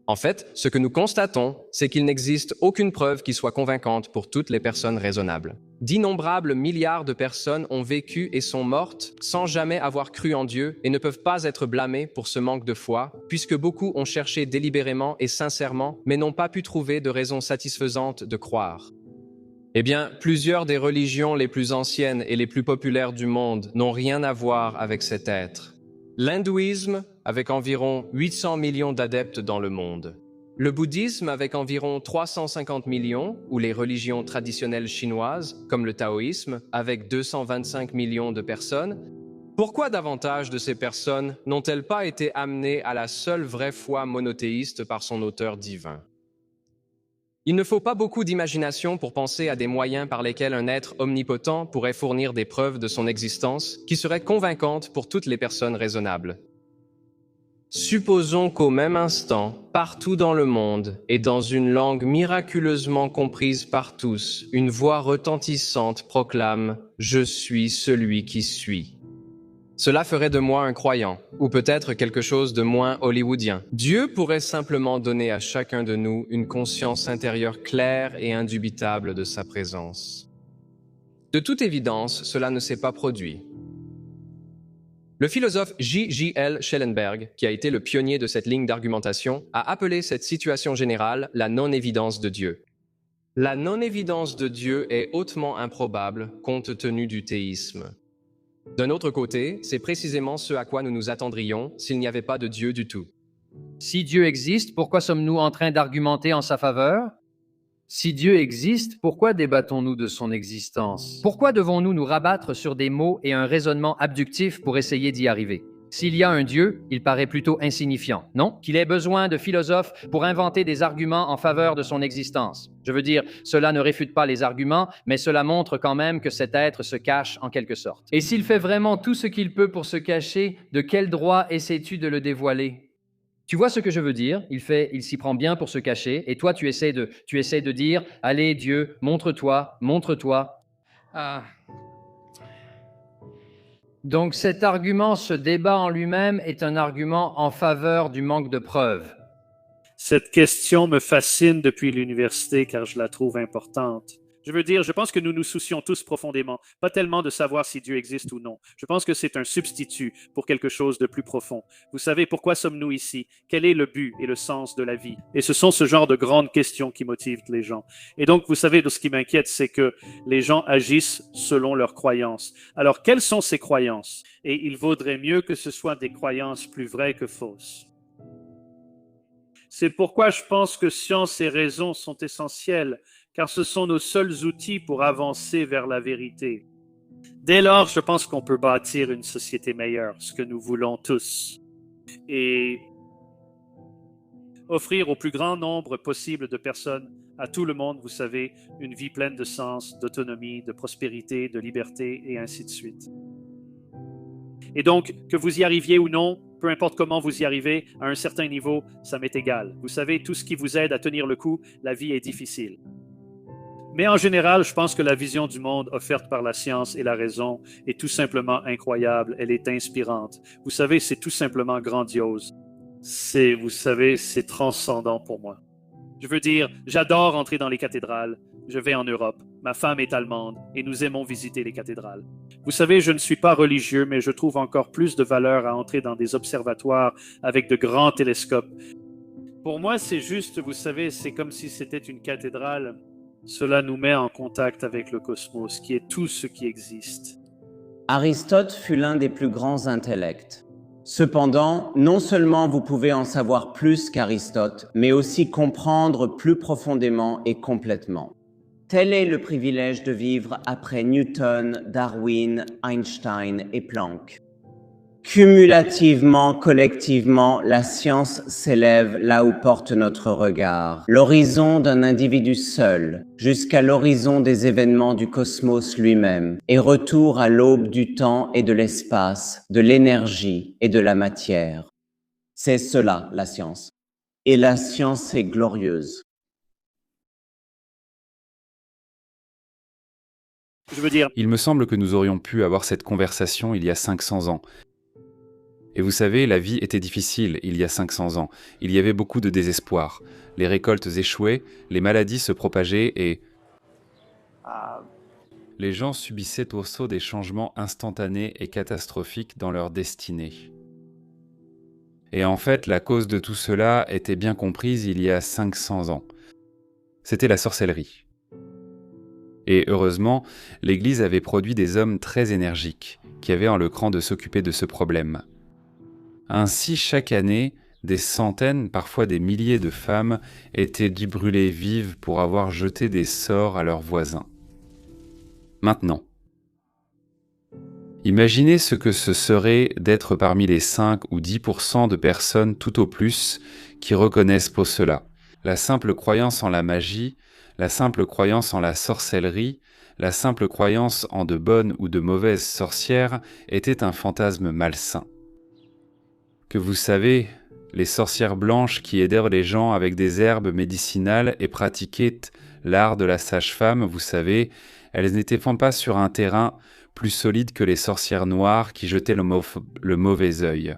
L: En fait, ce que nous constatons, c'est qu'il n'existe aucune preuve qui soit convaincante pour toutes les personnes raisonnables. D'innombrables milliards de personnes ont vécu et sont mortes sans jamais avoir cru en Dieu et ne peuvent pas être blâmées pour ce manque de foi, puisque beaucoup ont cherché délibérément et sincèrement, mais n'ont pas pu trouver de raison satisfaisante de croire. Eh bien, plusieurs des religions les plus anciennes et les plus populaires du monde n'ont rien à voir avec cet être. L'hindouisme, avec environ 800 millions d'adeptes dans le monde. Le bouddhisme, avec environ 350 millions, ou les religions traditionnelles chinoises, comme le taoïsme, avec 225 millions de personnes. Pourquoi davantage de ces personnes n'ont-elles pas été amenées à la seule vraie foi monothéiste par son auteur divin? Il ne faut pas beaucoup d'imagination pour penser à des moyens par lesquels un être omnipotent pourrait fournir des preuves de son existence qui seraient convaincantes pour toutes les personnes raisonnables. Supposons qu'au même instant, partout dans le monde, et dans une langue miraculeusement comprise par tous, une voix retentissante proclame « Je suis celui qui suis ». Cela ferait de moi un croyant, ou peut-être quelque chose de moins hollywoodien. Dieu pourrait simplement donner à chacun de nous une conscience intérieure claire et indubitable de sa présence. De toute évidence, cela ne s'est pas produit. Le philosophe J.L. Schellenberg, qui a été le pionnier de cette ligne d'argumentation, a appelé cette situation générale la non-évidence de Dieu. La non-évidence de Dieu est hautement improbable compte tenu du théisme. D'un autre côté, c'est précisément ce à quoi nous nous attendrions s'il n'y avait pas de Dieu du tout.
K: Si Dieu existe, pourquoi sommes-nous en train d'argumenter en sa faveur? Si Dieu existe, pourquoi débattons-nous de son existence? Pourquoi devons-nous nous rabattre sur des mots et un raisonnement abductif pour essayer d'y arriver? S'il y a un Dieu, il paraît plutôt insignifiant, non? Qu'il ait besoin de philosophes pour inventer des arguments en faveur de son existence. Je veux dire, cela ne réfute pas les arguments, mais cela montre quand même que cet être se cache en quelque sorte. Et s'il fait vraiment tout ce qu'il peut pour se cacher, de quel droit essaies-tu de le dévoiler? Tu vois ce que je veux dire? Il s'y prend bien pour se cacher, et toi tu essaies de dire, allez Dieu, montre-toi, montre-toi. Ah. Donc cet argument, ce débat en lui-même est un argument en faveur du manque de preuves.
M: Cette question me fascine depuis l'université car je la trouve importante. Je veux dire, je pense que nous nous soucions tous profondément, pas tellement de savoir si Dieu existe ou non. Je pense que c'est un substitut pour quelque chose de plus profond. Vous savez, pourquoi sommes-nous ici? Quel est le but et le sens de la vie? Et ce sont ce genre de grandes questions qui motivent les gens. Et donc, vous savez, ce qui m'inquiète, c'est que les gens agissent selon leurs croyances. Alors, quelles sont ces croyances? Et il vaudrait mieux que ce soit des croyances plus vraies que fausses. C'est pourquoi je pense que science et raison sont essentielles, car ce sont nos seuls outils pour avancer vers la vérité. Dès lors, je pense qu'on peut bâtir une société meilleure, ce que nous voulons tous. Et offrir au plus grand nombre possible de personnes, à tout le monde, vous savez, une vie pleine de sens, d'autonomie, de prospérité, de liberté, et ainsi de suite. Et donc, que vous y arriviez ou non, peu importe comment vous y arrivez, à un certain niveau, ça m'est égal. Vous savez, tout ce qui vous aide à tenir le coup, la vie est difficile. Mais en général, je pense que la vision du monde offerte par la science et la raison est tout simplement incroyable, elle est inspirante. Vous savez, c'est tout simplement grandiose. Vous savez, c'est transcendant pour moi. Je veux dire, j'adore entrer dans les cathédrales. Je vais en Europe. Ma femme est allemande et nous aimons visiter les cathédrales. Vous savez, je ne suis pas religieux, mais je trouve encore plus de valeur à entrer dans des observatoires avec de grands télescopes. Pour moi, c'est juste, vous savez, c'est comme si c'était une cathédrale. Cela nous met en contact avec le cosmos, qui est tout ce qui existe.
N: Aristote fut l'un des plus grands intellects. Cependant, non seulement vous pouvez en savoir plus qu'Aristote, mais aussi comprendre plus profondément et complètement. Tel est le privilège de vivre après Newton, Darwin, Einstein et Planck. Cumulativement, collectivement, la science s'élève là où porte notre regard, l'horizon d'un individu seul, jusqu'à l'horizon des événements du cosmos lui-même, et retour à l'aube du temps et de l'espace, de l'énergie et de la matière. C'est cela, la science. Et la science est glorieuse.
M: Je veux dire...
O: Il me semble que nous aurions pu avoir cette conversation il y a 500 ans. Et vous savez, la vie était difficile il y a 500 ans. Il y avait beaucoup de désespoir. Les récoltes échouaient, les maladies se propageaient et... les gens subissaient aussi des changements instantanés et catastrophiques dans leur destinée. Et en fait, la cause de tout cela était bien comprise il y a 500 ans. C'était la sorcellerie. Et heureusement, l'Église avait produit des hommes très énergiques, qui avaient en le cran de s'occuper de ce problème. Ainsi, chaque année, des centaines, parfois des milliers de femmes étaient brûlées vives pour avoir jeté des sorts à leurs voisins. Maintenant, imaginez ce que ce serait d'être parmi les 5 ou 10% de personnes tout au plus qui reconnaissent pour cela. La simple croyance en la magie, la simple croyance en la sorcellerie, la simple croyance en de bonnes ou de mauvaises sorcières était un fantasme malsain. Que vous savez, les sorcières blanches qui aidèrent les gens avec des herbes médicinales et pratiquaient l'art de la sage-femme, vous savez, elles n'étaient pas sur un terrain plus solide que les sorcières noires qui jetaient le mauvais œil.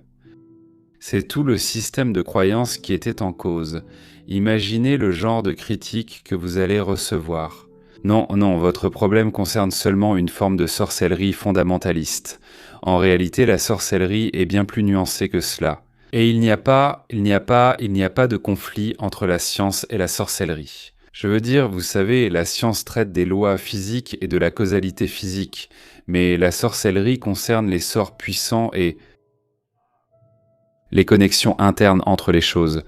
O: C'est tout le système de croyance qui était en cause. Imaginez le genre de critique que vous allez recevoir. Non, votre problème concerne seulement une forme de sorcellerie fondamentaliste. En réalité, la sorcellerie est bien plus nuancée que cela. Et il n'y a pas de conflit entre la science et la sorcellerie. Je veux dire, vous savez, la science traite des lois physiques et de la causalité physique, mais la sorcellerie concerne les sorts puissants et les connexions internes entre les choses.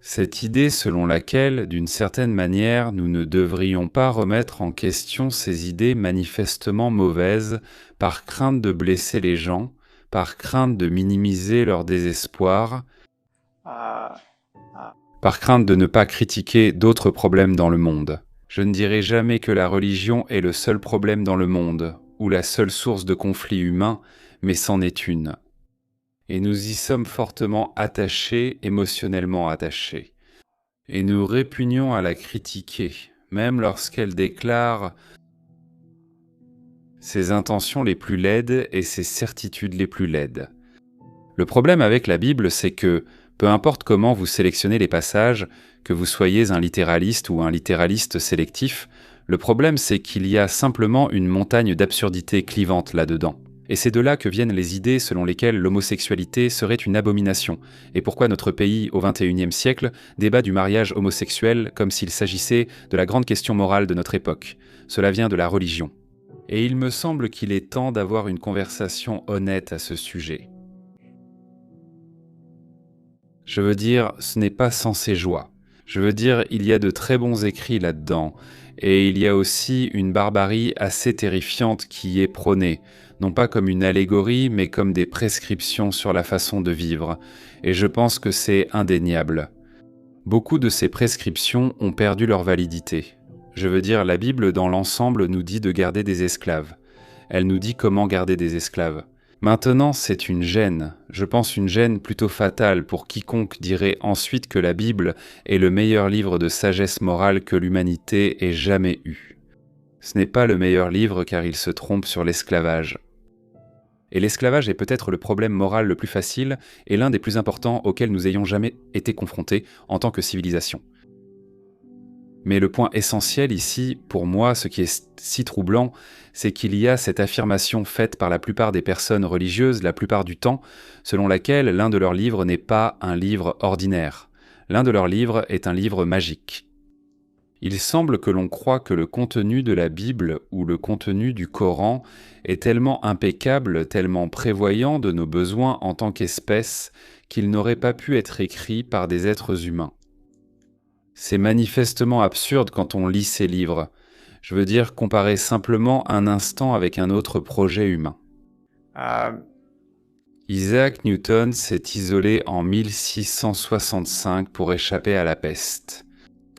O: Cette idée selon laquelle, d'une certaine manière, nous ne devrions pas remettre en question ces idées manifestement mauvaises par crainte de blesser les gens, par crainte de minimiser leur désespoir, par crainte de ne pas critiquer d'autres problèmes dans le monde. Je ne dirai jamais que la religion est le seul problème dans le monde, ou la seule source de conflits humains, mais c'en est une. Et nous y sommes fortement attachés, émotionnellement attachés. Et nous répugnons à la critiquer, même lorsqu'elle déclare ses intentions les plus laides et ses certitudes les plus laides. Le problème avec la Bible, c'est que, peu importe comment vous sélectionnez les passages, que vous soyez un littéraliste ou un littéraliste sélectif, le problème c'est qu'il y a simplement une montagne d'absurdités clivantes là-dedans. Et c'est de là que viennent les idées selon lesquelles l'homosexualité serait une abomination, et pourquoi notre pays, au XXIe siècle, débat du mariage homosexuel comme s'il s'agissait de la grande question morale de notre époque. Cela vient de la religion. Et il me semble qu'il est temps d'avoir une conversation honnête à ce sujet. Je veux dire, ce n'est pas sans ses joies. Je veux dire, il y a de très bons écrits là-dedans, et il y a aussi une barbarie assez terrifiante qui y est prônée, non pas comme une allégorie, mais comme des prescriptions sur la façon de vivre, et je pense que c'est indéniable. Beaucoup de ces prescriptions ont perdu leur validité. Je veux dire, la Bible dans l'ensemble nous dit de garder des esclaves. Elle nous dit comment garder des esclaves. Maintenant, c'est une gêne, je pense une gêne plutôt fatale pour quiconque dirait ensuite que la Bible est le meilleur livre de sagesse morale que l'humanité ait jamais eu. Ce n'est pas le meilleur livre car il se trompe sur l'esclavage. Et l'esclavage est peut-être le problème moral le plus facile et l'un des plus importants auxquels nous ayons jamais été confrontés en tant que civilisation. Mais le point essentiel ici, pour moi, ce qui est si troublant, c'est qu'il y a cette affirmation faite par la plupart des personnes religieuses la plupart du temps, selon laquelle l'un de leurs livres n'est pas un livre ordinaire. L'un de leurs livres est un livre magique. Il semble que l'on croit que le contenu de la Bible ou le contenu du Coran est tellement impeccable, tellement prévoyant de nos besoins en tant qu'espèce, qu'il n'aurait pas pu être écrit par des êtres humains. C'est manifestement absurde quand on lit ces livres. Je veux dire, comparer simplement un instant avec un autre projet humain. Isaac Newton s'est isolé en 1665 pour échapper à la peste.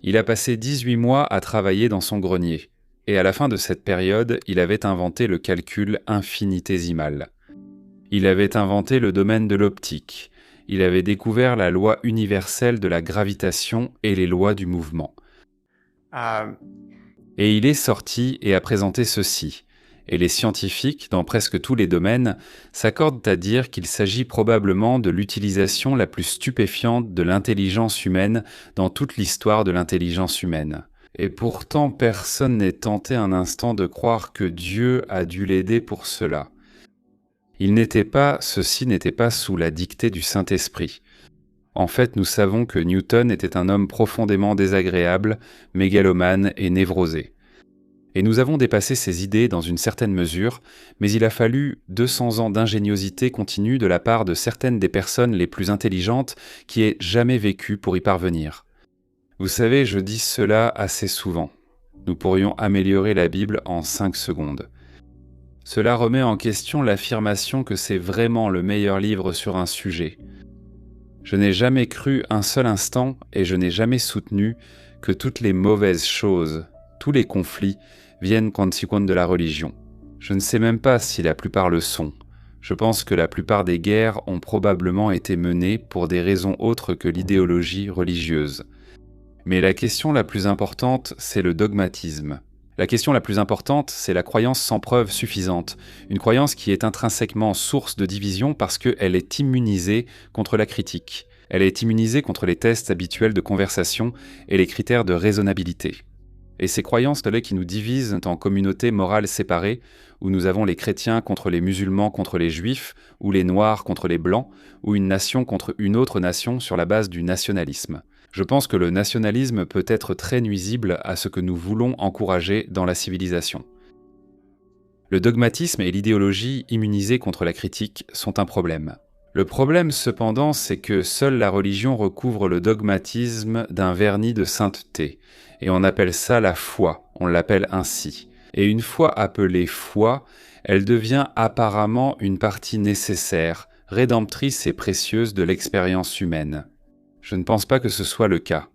O: Il a passé 18 mois à travailler dans son grenier, et à la fin de cette période, il avait inventé le calcul infinitésimal. Il avait inventé le domaine de l'optique. Il avait découvert la loi universelle de la gravitation et les lois du mouvement. Et il est sorti et a présenté ceci. Et les scientifiques, dans presque tous les domaines, s'accordent à dire qu'il s'agit probablement de l'utilisation la plus stupéfiante de l'intelligence humaine dans toute l'histoire de l'intelligence humaine. Et pourtant, personne n'est tenté un instant de croire que Dieu a dû l'aider pour cela. Ceci n'était pas sous la dictée du Saint-Esprit. En fait, nous savons que Newton était un homme profondément désagréable, mégalomane et névrosé. Et nous avons dépassé ces idées dans une certaine mesure, mais il a fallu 200 ans d'ingéniosité continue de la part de certaines des personnes les plus intelligentes qui aient jamais vécu pour y parvenir. Vous savez, je dis cela assez souvent. Nous pourrions améliorer la Bible en 5 secondes. Cela remet en question l'affirmation que c'est vraiment le meilleur livre sur un sujet. Je n'ai jamais cru un seul instant et je n'ai jamais soutenu que toutes les mauvaises choses, tous les conflits, viennent consequent de la religion. Je ne sais même pas si la plupart le sont. Je pense que la plupart des guerres ont probablement été menées pour des raisons autres que l'idéologie religieuse. Mais la question la plus importante, c'est le dogmatisme. La question la plus importante, c'est la croyance sans preuve suffisante, une croyance qui est intrinsèquement source de division parce qu'elle est immunisée contre la critique. Elle est immunisée contre les tests habituels de conversation et les critères de raisonnabilité. Et ces croyances-là qui nous divisent en communautés morales séparées, où nous avons les chrétiens contre les musulmans contre les juifs, ou les noirs contre les blancs, ou une nation contre une autre nation sur la base du nationalisme. Je pense que le nationalisme peut être très nuisible à ce que nous voulons encourager dans la civilisation. Le dogmatisme et l'idéologie immunisée contre la critique sont un problème. Le problème cependant, c'est que seule la religion recouvre le dogmatisme d'un vernis de sainteté, et on appelle ça la foi, on l'appelle ainsi. Et une fois appelée foi, elle devient apparemment une partie nécessaire, rédemptrice et précieuse de l'expérience humaine. Je ne pense pas que ce soit le cas.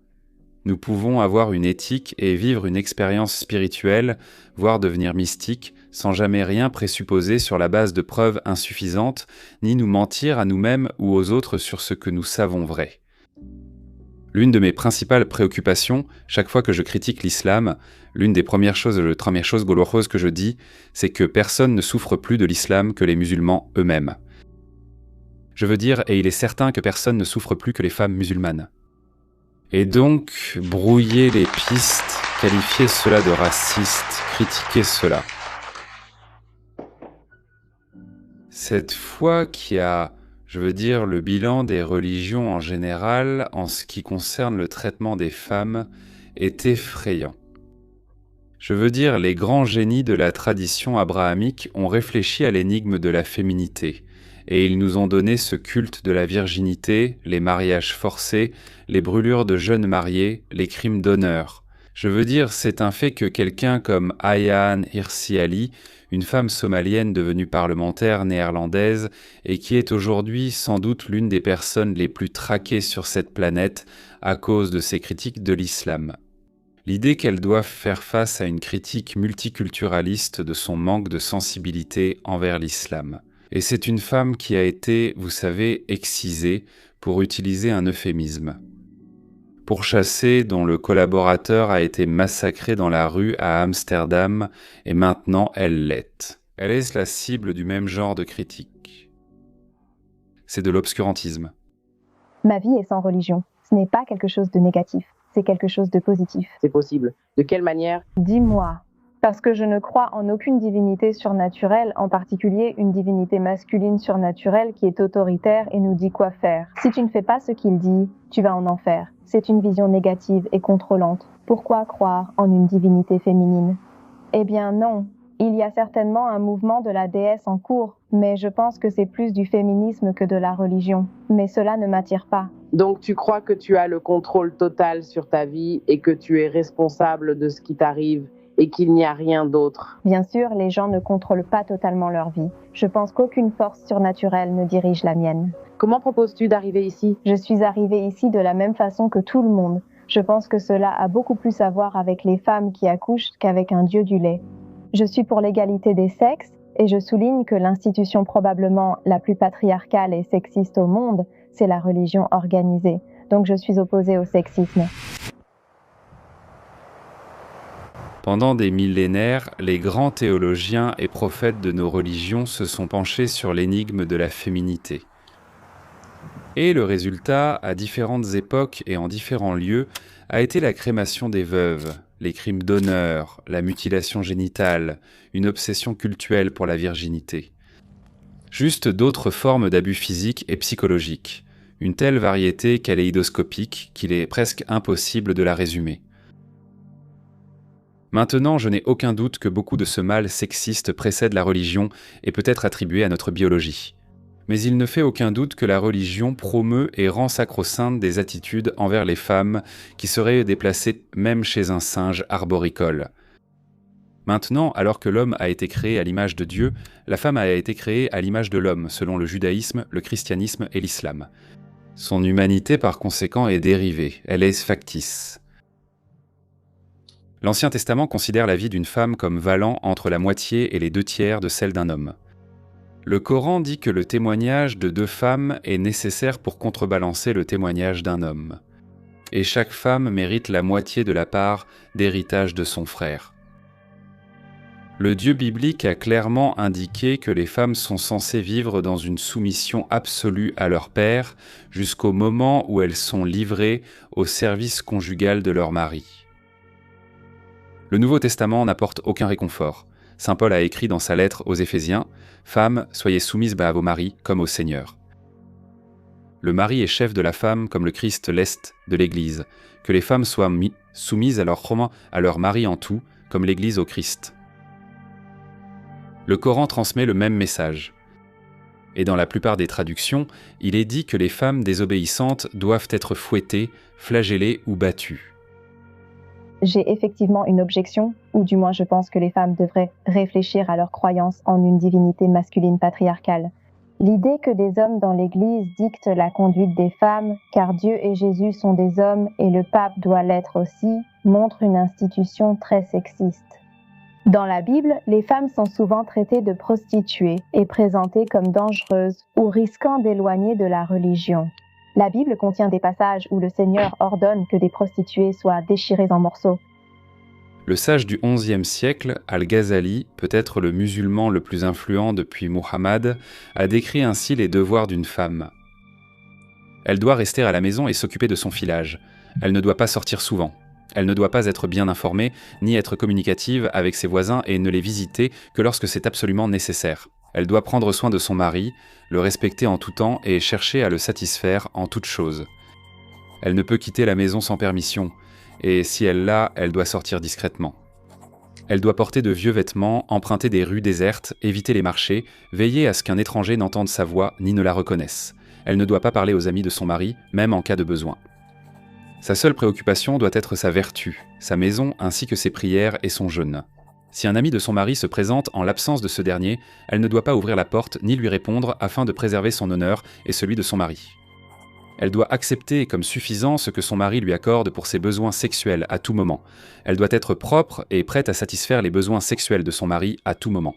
O: Nous pouvons avoir une éthique et vivre une expérience spirituelle, voire devenir mystique, sans jamais rien présupposer sur la base de preuves insuffisantes, ni nous mentir à nous-mêmes ou aux autres sur ce que nous savons vrai. L'une de mes principales préoccupations, chaque fois que je critique l'islam, l'une des premières choses douloureuses que je dis, c'est que personne ne souffre plus de l'islam que les musulmans eux-mêmes. Je veux dire, et il est certain que personne ne souffre plus que les femmes musulmanes. Et donc, brouiller les pistes, qualifier cela de raciste, critiquer cela. Cette foi qui a, je veux dire, le bilan des religions en général, en ce qui concerne le traitement des femmes, est effrayant. Je veux dire, les grands génies de la tradition abrahamique ont réfléchi à l'énigme de la féminité, et ils nous ont donné ce culte de la virginité, les mariages forcés, les brûlures de jeunes mariés, les crimes d'honneur. Je veux dire, c'est un fait que quelqu'un comme Ayaan Hirsi Ali, une femme somalienne devenue parlementaire néerlandaise et qui est aujourd'hui sans doute l'une des personnes les plus traquées sur cette planète à cause de ses critiques de l'islam. L'idée qu'elle doive faire face à une critique multiculturaliste de son manque de sensibilité envers l'islam. Et c'est une femme qui a été, vous savez, excisée, pour utiliser un euphémisme. Pourchassée, dont le collaborateur a été massacré dans la rue à Amsterdam, et maintenant elle l'est. Elle est la cible du même genre de critique. C'est de l'obscurantisme.
P: Ma vie est sans religion. Ce n'est pas quelque chose de négatif, c'est quelque chose de positif.
Q: C'est possible. De quelle manière?
P: Dis-moi. Parce que je ne crois en aucune divinité surnaturelle, en particulier une divinité masculine surnaturelle qui est autoritaire et nous dit quoi faire. Si tu ne fais pas ce qu'il dit, tu vas en enfer. C'est une vision négative et contrôlante. Pourquoi croire en une divinité féminine? Eh bien non. Il y a certainement un mouvement de la déesse en cours, mais je pense que c'est plus du féminisme que de la religion. Mais cela ne m'attire pas.
Q: Donc tu crois que tu as le contrôle total sur ta vie et que tu es responsable de ce qui t'arrive et qu'il n'y a rien d'autre?
P: Bien sûr, les gens ne contrôlent pas totalement leur vie. Je pense qu'aucune force surnaturelle ne dirige la mienne.
Q: Comment proposes-tu d'arriver ici?
P: Je suis arrivée ici de la même façon que tout le monde. Je pense que cela a beaucoup plus à voir avec les femmes qui accouchent qu'avec un dieu du lait. Je suis pour l'égalité des sexes et je souligne que l'institution probablement la plus patriarcale et sexiste au monde, c'est la religion organisée. Donc je suis opposée au sexisme.
O: Pendant des millénaires, les grands théologiens et prophètes de nos religions se sont penchés sur l'énigme de la féminité. Et le résultat, à différentes époques et en différents lieux, a été la crémation des veuves, les crimes d'honneur, la mutilation génitale, une obsession cultuelle pour la virginité. Juste d'autres formes d'abus physiques et psychologiques, une telle variété kaléidoscopique qu'il est presque impossible de la résumer. Maintenant, je n'ai aucun doute que beaucoup de ce mal sexiste précède la religion et peut être attribué à notre biologie. Mais il ne fait aucun doute que la religion promeut et rend sacro-sainte des attitudes envers les femmes qui seraient déplacées même chez un singe arboricole. Maintenant, alors que l'homme a été créé à l'image de Dieu, la femme a été créée à l'image de l'homme, selon le judaïsme, le christianisme et l'islam. Son humanité, par conséquent, est dérivée, elle est factice. L'Ancien Testament considère la vie d'une femme comme valant entre la moitié et les 2/3 de celle d'un homme. Le Coran dit que le témoignage de 2 femmes est nécessaire pour contrebalancer le témoignage d'un homme. Et chaque femme mérite la moitié de la part d'héritage de son frère. Le Dieu biblique a clairement indiqué que les femmes sont censées vivre dans une soumission absolue à leur père jusqu'au moment où elles sont livrées au service conjugal de leur mari. Le Nouveau Testament n'apporte aucun réconfort. Saint Paul a écrit dans sa lettre aux Éphésiens « Femmes, soyez soumises à vos maris comme au Seigneur ». Le mari est chef de la femme comme le Christ l'est de l'Église, que les femmes soient soumises à leur mari en tout, comme l'Église au Christ. Le Coran transmet le même message. Et dans la plupart des traductions, il est dit que les femmes désobéissantes doivent être fouettées, flagellées ou battues.
P: J'ai effectivement une objection, ou du moins je pense que les femmes devraient réfléchir à leur croyance en une divinité masculine patriarcale. L'idée que des hommes dans l'Église dictent la conduite des femmes, car Dieu et Jésus sont des hommes et le pape doit l'être aussi, montre une institution très sexiste. Dans la Bible, les femmes sont souvent traitées de prostituées et présentées comme dangereuses ou risquant d'éloigner de la religion. La Bible contient des passages où le Seigneur ordonne que des prostituées soient déchirées en morceaux.
O: Le sage du XIe siècle, Al-Ghazali, peut-être le musulman le plus influent depuis Muhammad, a décrit ainsi les devoirs d'une femme. Elle doit rester à la maison et s'occuper de son filage. Elle ne doit pas sortir souvent. Elle ne doit pas être bien informée, ni être communicative avec ses voisins et ne les visiter que lorsque c'est absolument nécessaire. Elle doit prendre soin de son mari, le respecter en tout temps et chercher à le satisfaire en toutes choses. Elle ne peut quitter la maison sans permission, et si elle l'a, elle doit sortir discrètement. Elle doit porter de vieux vêtements, emprunter des rues désertes, éviter les marchés, veiller à ce qu'un étranger n'entende sa voix ni ne la reconnaisse. Elle ne doit pas parler aux amis de son mari, même en cas de besoin. Sa seule préoccupation doit être sa vertu, sa maison ainsi que ses prières et son jeûne. Si un ami de son mari se présente en l'absence de ce dernier, elle ne doit pas ouvrir la porte ni lui répondre afin de préserver son honneur et celui de son mari. Elle doit accepter comme suffisant ce que son mari lui accorde pour ses besoins sexuels à tout moment. Elle doit être propre et prête à satisfaire les besoins sexuels de son mari à tout moment.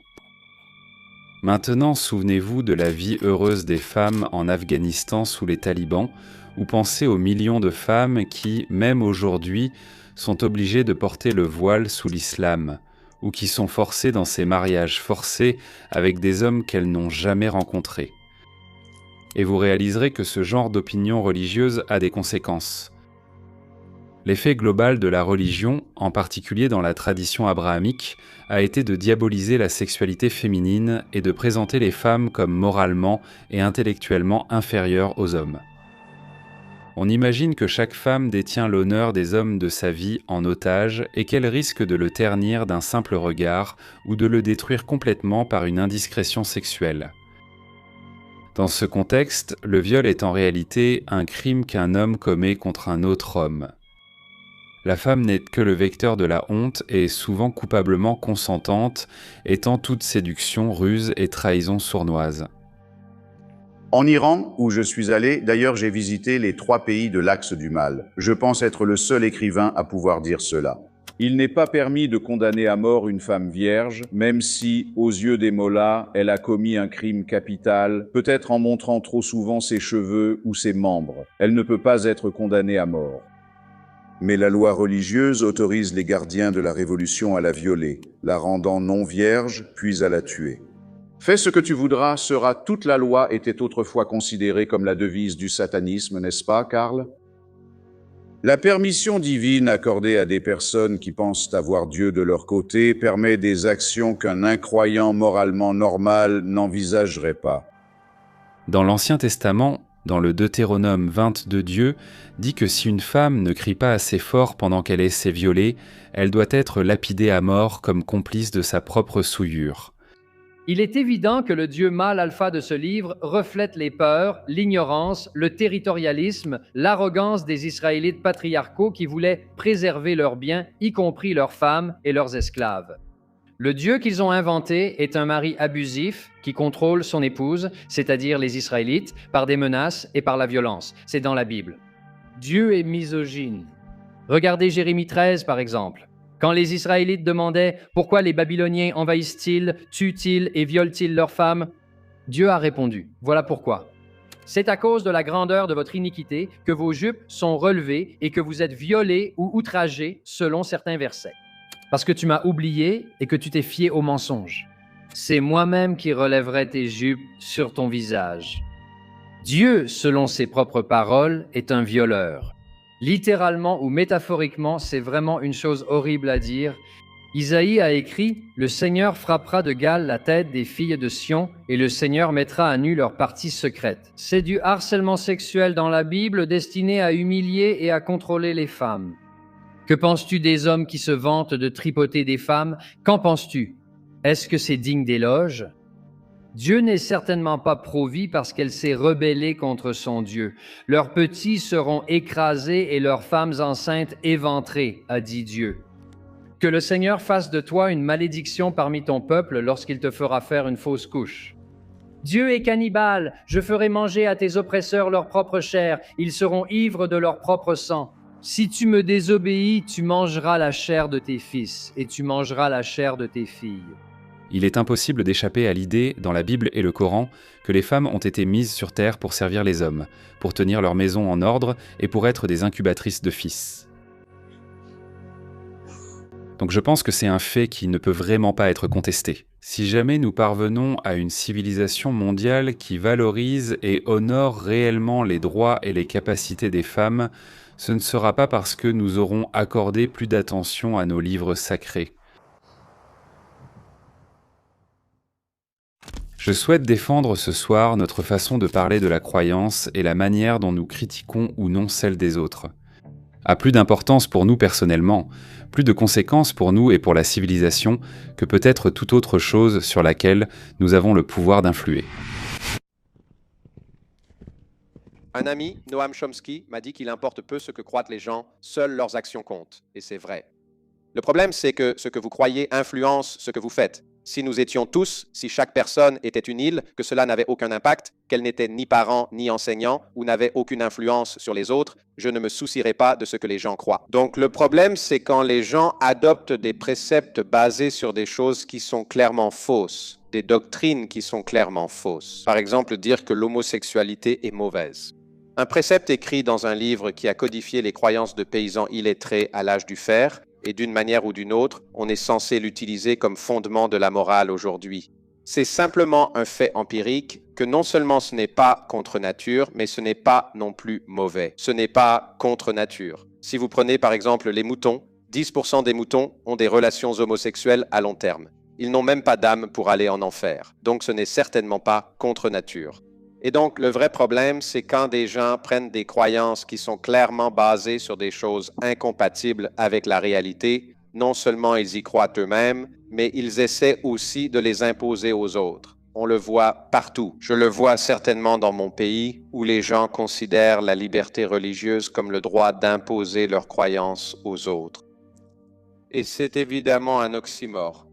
O: Maintenant, souvenez-vous de la vie heureuse des femmes en Afghanistan sous les talibans, ou pensez aux millions de femmes qui, même aujourd'hui, sont obligées de porter le voile sous l'islam, ou qui sont forcées dans ces mariages forcés avec des hommes qu'elles n'ont jamais rencontrés. Et vous réaliserez que ce genre d'opinion religieuse a des conséquences. L'effet global de la religion, en particulier dans la tradition abrahamique, a été de diaboliser la sexualité féminine et de présenter les femmes comme moralement et intellectuellement inférieures aux hommes. On imagine que chaque femme détient l'honneur des hommes de sa vie en otage et qu'elle risque de le ternir d'un simple regard ou de le détruire complètement par une indiscrétion sexuelle. Dans ce contexte, le viol est en réalité un crime qu'un homme commet contre un autre homme. La femme n'est que le vecteur de la honte et souvent coupablement consentante, étant toute séduction, ruse et trahison sournoise.
A: En Iran, où je suis allé, d'ailleurs j'ai visité les 3 pays de l'axe du mal. Je pense être le seul écrivain à pouvoir dire cela. Il n'est pas permis de condamner à mort une femme vierge, même si, aux yeux des mollahs, elle a commis un crime capital, peut-être en montrant trop souvent ses cheveux ou ses membres. Elle ne peut pas être condamnée à mort. Mais la loi religieuse autorise les gardiens de la Révolution à la violer, la rendant non vierge, puis à la tuer. Fais ce que tu voudras sera toute la loi était autrefois considérée comme la devise du satanisme, n'est-ce pas, Karl? La permission divine accordée à des personnes qui pensent avoir Dieu de leur côté permet des actions qu'un incroyant moralement normal n'envisagerait pas.
O: Dans l'Ancien Testament, dans le Deutéronome 22, Dieu dit que si une femme ne crie pas assez fort pendant qu'elle essaie violée, elle doit être lapidée à mort comme complice de sa propre souillure.
K: Il est évident que le Dieu mâle alpha de ce livre reflète les peurs, l'ignorance, le territorialisme, l'arrogance des Israélites patriarcaux qui voulaient préserver leurs biens, y compris leurs femmes et leurs esclaves. Le Dieu qu'ils ont inventé est un mari abusif qui contrôle son épouse, c'est-à-dire les Israélites, par des menaces et par la violence. C'est dans la Bible. Dieu est misogyne. Regardez Jérémie 13, par exemple. Quand les Israélites demandaient « Pourquoi les Babyloniens envahissent-ils, tuent-ils et violent-ils leurs femmes ?» Dieu a répondu « Voilà pourquoi. C'est à cause de la grandeur de votre iniquité que vos jupes sont relevées et que vous êtes violés ou outragés selon certains versets. Parce que tu m'as oublié et que tu t'es fié au mensonge. C'est moi-même qui relèverai tes jupes sur ton visage. » Dieu, selon ses propres paroles, est un violeur. Littéralement ou métaphoriquement, c'est vraiment une chose horrible à dire. Isaïe a écrit « Le Seigneur frappera de gale la tête des filles de Sion et le Seigneur mettra à nu leurs parties secrètes. » C'est du harcèlement sexuel dans la Bible destiné à humilier et à contrôler les femmes. Que penses-tu des hommes qui se vantent de tripoter des femmes? Qu'en penses-tu? Est-ce que c'est digne d'éloge? Dieu n'est certainement pas pro-vie parce qu'elle s'est rebellée contre son Dieu. Leurs petits seront écrasés et leurs femmes enceintes éventrées, a dit Dieu. Que le Seigneur fasse de toi une malédiction parmi ton peuple lorsqu'il te fera faire une fausse couche. Dieu est cannibale, je ferai manger à tes oppresseurs leur propre chair, ils seront ivres de leur propre sang. Si tu me désobéis, tu mangeras la chair de tes fils et tu mangeras la chair de tes filles.
O: Il est impossible d'échapper à l'idée, dans la Bible et le Coran, que les femmes ont été mises sur terre pour servir les hommes, pour tenir leur maison en ordre et pour être des incubatrices de fils. Donc je pense que c'est un fait qui ne peut vraiment pas être contesté. Si jamais nous parvenons à une civilisation mondiale qui valorise et honore réellement les droits et les capacités des femmes, ce ne sera pas parce que nous aurons accordé plus d'attention à nos livres sacrés. Je souhaite défendre ce soir notre façon de parler de la croyance et la manière dont nous critiquons ou non celle des autres. A plus d'importance pour nous personnellement, plus de conséquences pour nous et pour la civilisation que peut-être toute autre chose sur laquelle nous avons le pouvoir d'influer.
R: Un ami, Noam Chomsky, m'a dit qu'il importe peu ce que croient les gens, seules leurs actions comptent. Et c'est vrai. Le problème, c'est que ce que vous croyez influence ce que vous faites. Si nous étions tous, si chaque personne était une île, que cela n'avait aucun impact, qu'elle n'était ni parent ni enseignant ou n'avait aucune influence sur les autres, je ne me soucierais pas de ce que les gens croient. Donc le problème, c'est quand les gens adoptent des préceptes basés sur des choses qui sont clairement fausses, des doctrines qui sont clairement fausses. Par exemple, dire que l'homosexualité est mauvaise. Un précepte écrit dans un livre qui a codifié les croyances de paysans illettrés à l'âge du fer, et d'une manière ou d'une autre, on est censé l'utiliser comme fondement de la morale aujourd'hui. C'est simplement un fait empirique que non seulement ce n'est pas contre nature, mais ce n'est pas non plus mauvais. Ce n'est pas contre nature. Si vous prenez par exemple les moutons, 10% des moutons ont des relations homosexuelles à long terme. Ils n'ont même pas d'âme pour aller en enfer. Donc ce n'est certainement pas contre nature. Et donc, le vrai problème, c'est quand des gens prennent des croyances qui sont clairement basées sur des choses incompatibles avec la réalité. Non seulement ils y croient eux-mêmes, mais ils essaient aussi de les imposer aux autres. On le voit partout. Je le vois certainement dans mon pays, où les gens considèrent la liberté religieuse comme le droit d'imposer leurs croyances aux autres. Et c'est évidemment un oxymore.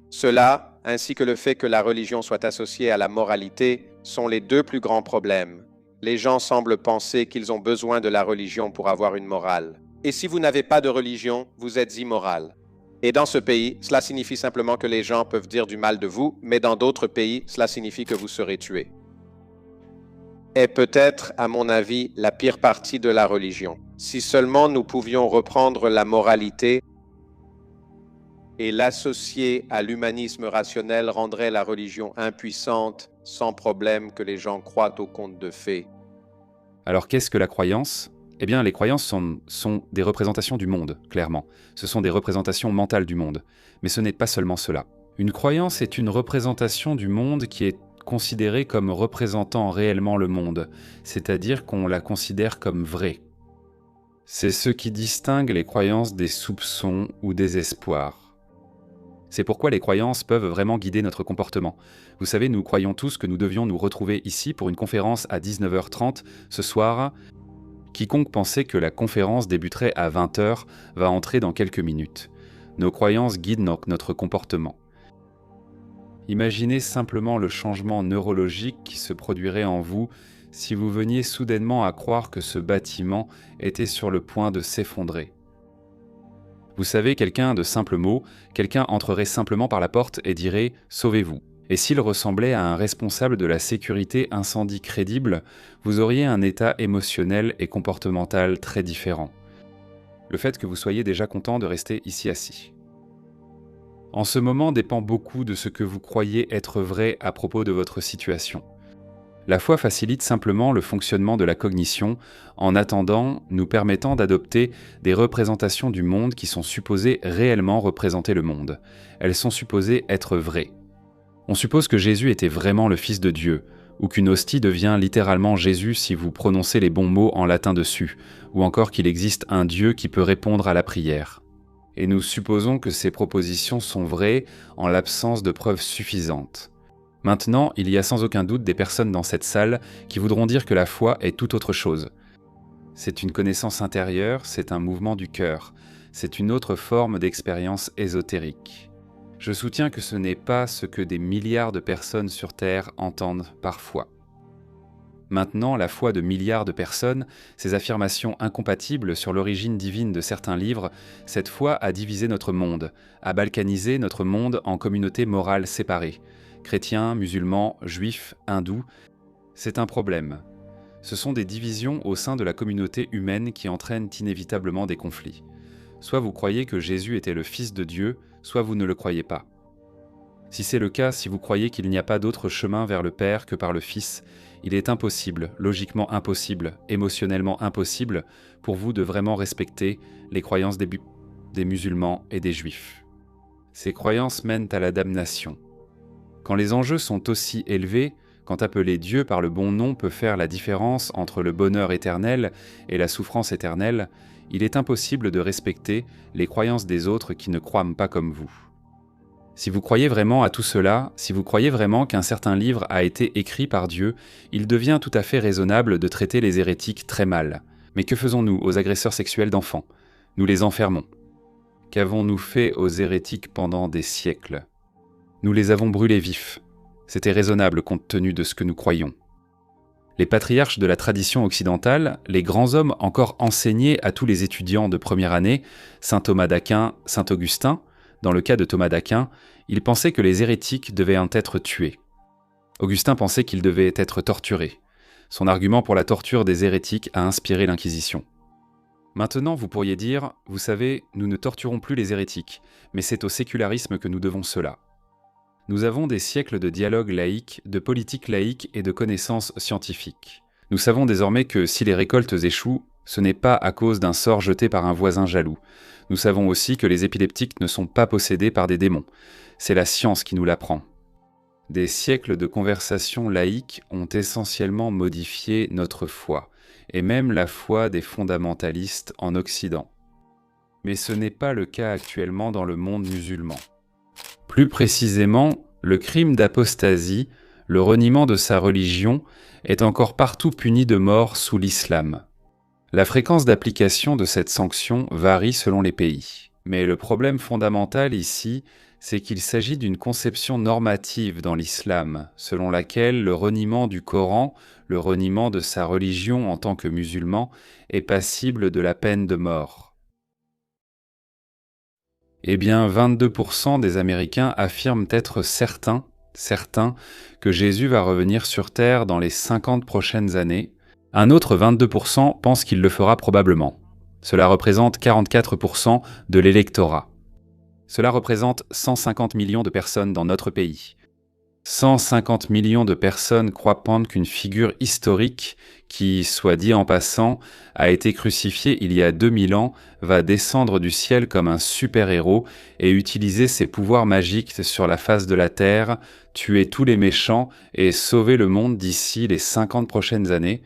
R: Cela, ainsi que le fait que la religion soit associée à la moralité, sont les deux plus grands problèmes. Les gens semblent penser qu'ils ont besoin de la religion pour avoir une morale. Et si vous n'avez pas de religion, vous êtes immoral. Et dans ce pays, cela signifie simplement que les gens peuvent dire du mal de vous, mais dans d'autres pays, cela signifie que vous serez tué. Est peut-être, à mon avis, la pire partie de la religion. Si seulement nous pouvions reprendre la moralité et l'associer à l'humanisme rationnel rendrait la religion impuissante, sans problème que les gens croient aux contes de fées.
O: Alors qu'est-ce que la croyance ? Eh bien, les croyances sont des représentations du monde, clairement. Ce sont des représentations mentales du monde. Mais ce n'est pas seulement cela. Une croyance est une représentation du monde qui est considérée comme représentant réellement le monde, c'est-à-dire qu'on la considère comme vraie. C'est ce qui distingue les croyances des soupçons ou des espoirs. C'est pourquoi les croyances peuvent vraiment guider notre comportement. Vous savez, nous croyons tous que nous devions nous retrouver ici pour une conférence à 19h30 ce soir. Quiconque pensait que la conférence débuterait à 20h va entrer dans quelques minutes. Nos croyances guident notre comportement. Imaginez simplement le changement neurologique qui se produirait en vous si vous veniez soudainement à croire que ce bâtiment était sur le point de s'effondrer. Vous savez, quelqu'un de simples mots, quelqu'un entrerait simplement par la porte et dirait « Sauvez-vous ». Et s'il ressemblait à un responsable de la sécurité incendie crédible, vous auriez un état émotionnel et comportemental très différent. Le fait que vous soyez déjà content de rester ici assis. En ce moment dépend beaucoup de ce que vous croyez être vrai à propos de votre situation. La foi facilite simplement le fonctionnement de la cognition en attendant, nous permettant d'adopter des représentations du monde qui sont supposées réellement représenter le monde. Elles sont supposées être vraies. On suppose que Jésus était vraiment le Fils de Dieu, ou qu'une hostie devient littéralement Jésus si vous prononcez les bons mots en latin dessus, ou encore qu'il existe un Dieu qui peut répondre à la prière. Et nous supposons que ces propositions sont vraies en l'absence de preuves suffisantes. Maintenant, il y a sans aucun doute des personnes dans cette salle qui voudront dire que la foi est tout autre chose. C'est une connaissance intérieure, c'est un mouvement du cœur, c'est une autre forme d'expérience ésotérique. Je soutiens que ce n'est pas ce que des milliards de personnes sur Terre entendent parfois. Maintenant, la foi de milliards de personnes, ces affirmations incompatibles sur l'origine divine de certains livres, cette foi a divisé notre monde, a balkanisé notre monde en communautés morales séparées. Chrétiens, musulmans, juifs, hindous, c'est un problème. Ce sont des divisions au sein de la communauté humaine qui entraînent inévitablement des conflits. Soit vous croyez que Jésus était le Fils de Dieu, soit vous ne le croyez pas. Si c'est le cas, si vous croyez qu'il n'y a pas d'autre chemin vers le Père que par le Fils, il est impossible, logiquement impossible, émotionnellement impossible, pour vous de vraiment respecter les croyances des musulmans et des juifs. Ces croyances mènent à la damnation. Quand les enjeux sont aussi élevés, quand appeler Dieu par le bon nom peut faire la différence entre le bonheur éternel et la souffrance éternelle, il est impossible de respecter les croyances des autres qui ne croient pas comme vous. Si vous croyez vraiment à tout cela, si vous croyez vraiment qu'un certain livre a été écrit par Dieu, il devient tout à fait raisonnable de traiter les hérétiques très mal. Mais que faisons-nous aux agresseurs sexuels d'enfants? Nous les enfermons. Qu'avons-nous fait aux hérétiques pendant des siècles? Nous les avons brûlés vifs. C'était raisonnable compte tenu de ce que nous croyions. Les patriarches de la tradition occidentale, les grands hommes encore enseignés à tous les étudiants de première année, saint Thomas d'Aquin, saint Augustin, dans le cas de Thomas d'Aquin, ils pensaient que les hérétiques devaient en être tués. Augustin pensait qu'ils devaient être torturés. Son argument pour la torture des hérétiques a inspiré l'Inquisition. Maintenant, vous pourriez dire, vous savez, nous ne torturons plus les hérétiques, mais c'est au sécularisme que nous devons cela. Nous avons des siècles de dialogue laïque, de politique laïque et de connaissances scientifiques. Nous savons désormais que si les récoltes échouent, ce n'est pas à cause d'un sort jeté par un voisin jaloux. Nous savons aussi que les épileptiques ne sont pas possédés par des démons. C'est la science qui nous l'apprend. Des siècles de conversation laïque ont essentiellement modifié notre foi, et même la foi des fondamentalistes en Occident. Mais ce n'est pas le cas actuellement dans le monde musulman. Plus précisément, le crime d'apostasie, le reniement de sa religion, est encore partout puni de mort sous l'islam. La fréquence d'application de cette sanction varie selon les pays. Mais le problème fondamental ici, c'est qu'il s'agit d'une conception normative dans l'islam, selon laquelle le reniement du Coran, le reniement de sa religion en tant que musulman, est passible de la peine de mort. Eh bien, 22% des Américains affirment être certains que Jésus va revenir sur Terre dans les 50 prochaines années. Un autre 22% pense qu'il le fera probablement. Cela représente 44% de l'électorat. Cela représente 150 millions de personnes dans notre pays. 150 millions de personnes croient prendre qu'une figure historique qui, soit dit en passant, a été crucifiée il y a 2000 ans, va descendre du ciel comme un super-héros et utiliser ses pouvoirs magiques sur la face de la terre, tuer tous les méchants et sauver le monde d'ici les 50 prochaines années.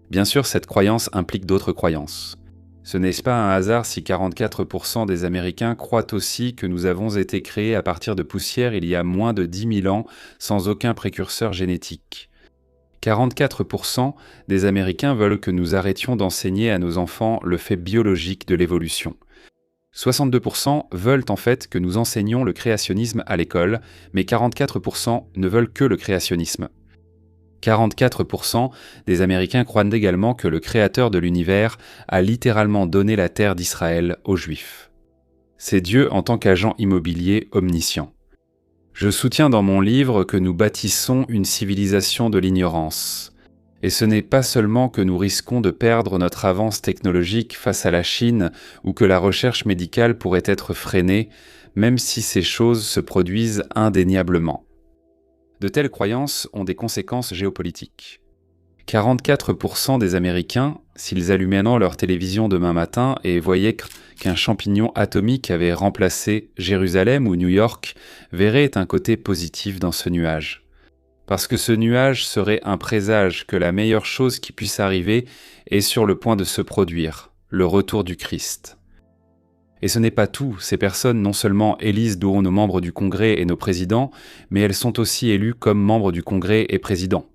O: Bien sûr, cette croyance implique d'autres croyances. Ce n'est pas un hasard si 44% des Américains croient aussi que nous avons été créés à partir de poussière il y a moins de 10 000 ans sans aucun précurseur génétique. 44% des Américains veulent que nous arrêtions d'enseigner à nos enfants le fait biologique de l'évolution. 62% veulent en fait que nous enseignions le créationnisme à l'école, mais 44% ne veulent que le créationnisme. 44% des Américains croient également que le Créateur de l'univers a littéralement donné la terre d'Israël aux Juifs. C'est Dieu en tant qu'agent immobilier omniscient. Je soutiens dans mon livre que nous bâtissons une civilisation de l'ignorance. Et ce n'est pas seulement que nous risquons de perdre notre avance technologique face à la Chine ou que la recherche médicale pourrait être freinée, même si ces choses se produisent indéniablement. De telles croyances ont des conséquences géopolitiques. 44% des Américains, s'ils allumaient leur télévision demain matin et voyaient qu'un champignon atomique avait remplacé Jérusalem ou New York, verraient un côté positif dans ce nuage. Parce que ce nuage serait un présage que la meilleure chose qui puisse arriver est sur le point de se produire, le retour du Christ. Et ce n'est pas tout, ces personnes non seulement élisent d'où nos membres du Congrès et nos présidents, mais elles sont aussi élues comme membres du Congrès et présidents.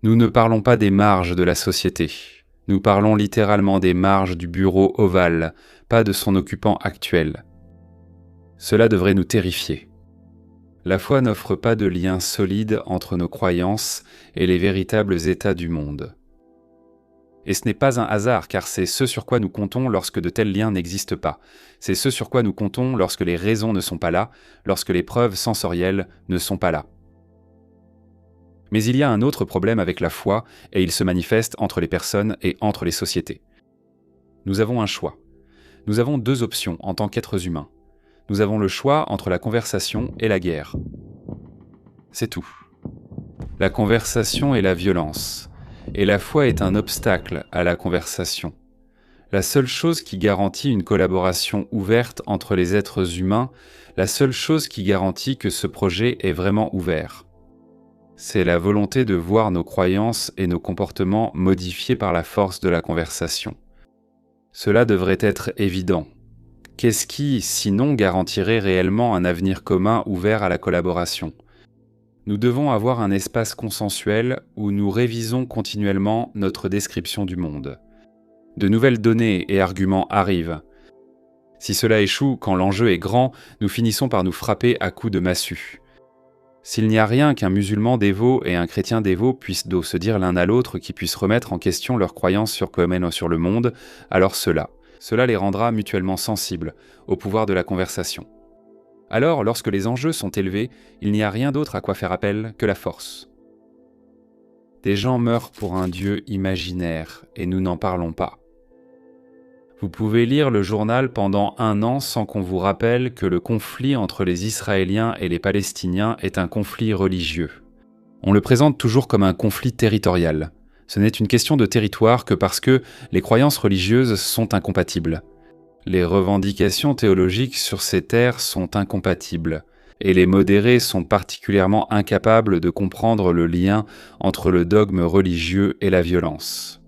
O: Nous ne parlons pas des marges de la société. Nous parlons littéralement des marges du bureau ovale, pas de son occupant actuel. Cela devrait nous terrifier. La foi n'offre pas de lien solide entre nos croyances et les véritables états du monde. Et ce n'est pas un hasard, car c'est ce sur quoi nous comptons lorsque de tels liens n'existent pas. C'est ce sur quoi nous comptons lorsque les raisons ne sont pas là, lorsque les preuves sensorielles ne sont pas là. Mais il y a un autre problème avec la foi, et il se manifeste entre les personnes et entre les sociétés. Nous avons un choix. Nous avons deux options en tant qu'êtres humains. Nous avons le choix entre la conversation et la guerre. C'est tout. La conversation et la violence. Et la foi est un obstacle à la conversation. La seule chose qui garantit une collaboration ouverte entre les êtres humains, la seule chose qui garantit que ce projet est vraiment ouvert, c'est la volonté de voir nos croyances et nos comportements modifiés par la force de la conversation. Cela devrait être évident, qu'est-ce qui, sinon, garantirait réellement un avenir commun ouvert à la collaboration ? Nous devons avoir un espace consensuel où nous révisons continuellement notre description du monde. De nouvelles données et arguments arrivent. Si cela échoue quand l'enjeu est grand, nous finissons par nous frapper à coups de massue. S'il n'y a rien qu'un musulman dévot et un chrétien dévot puissent se dire l'un à l'autre qui puissent remettre en question leurs croyances sur le monde, alors cela les rendra mutuellement sensibles au pouvoir de la conversation. Alors, lorsque les enjeux sont élevés, il n'y a rien d'autre à quoi faire appel que la force. Des gens meurent pour un Dieu imaginaire et nous n'en parlons pas. Vous pouvez lire le journal pendant 1 an sans qu'on vous rappelle que le conflit entre les Israéliens et les Palestiniens est un conflit religieux. On le présente toujours comme un conflit territorial. Ce n'est une question de territoire que parce que les croyances religieuses sont incompatibles. Les revendications théologiques sur ces terres sont incompatibles, et les modérés sont particulièrement incapables de comprendre le lien entre le dogme religieux et la violence.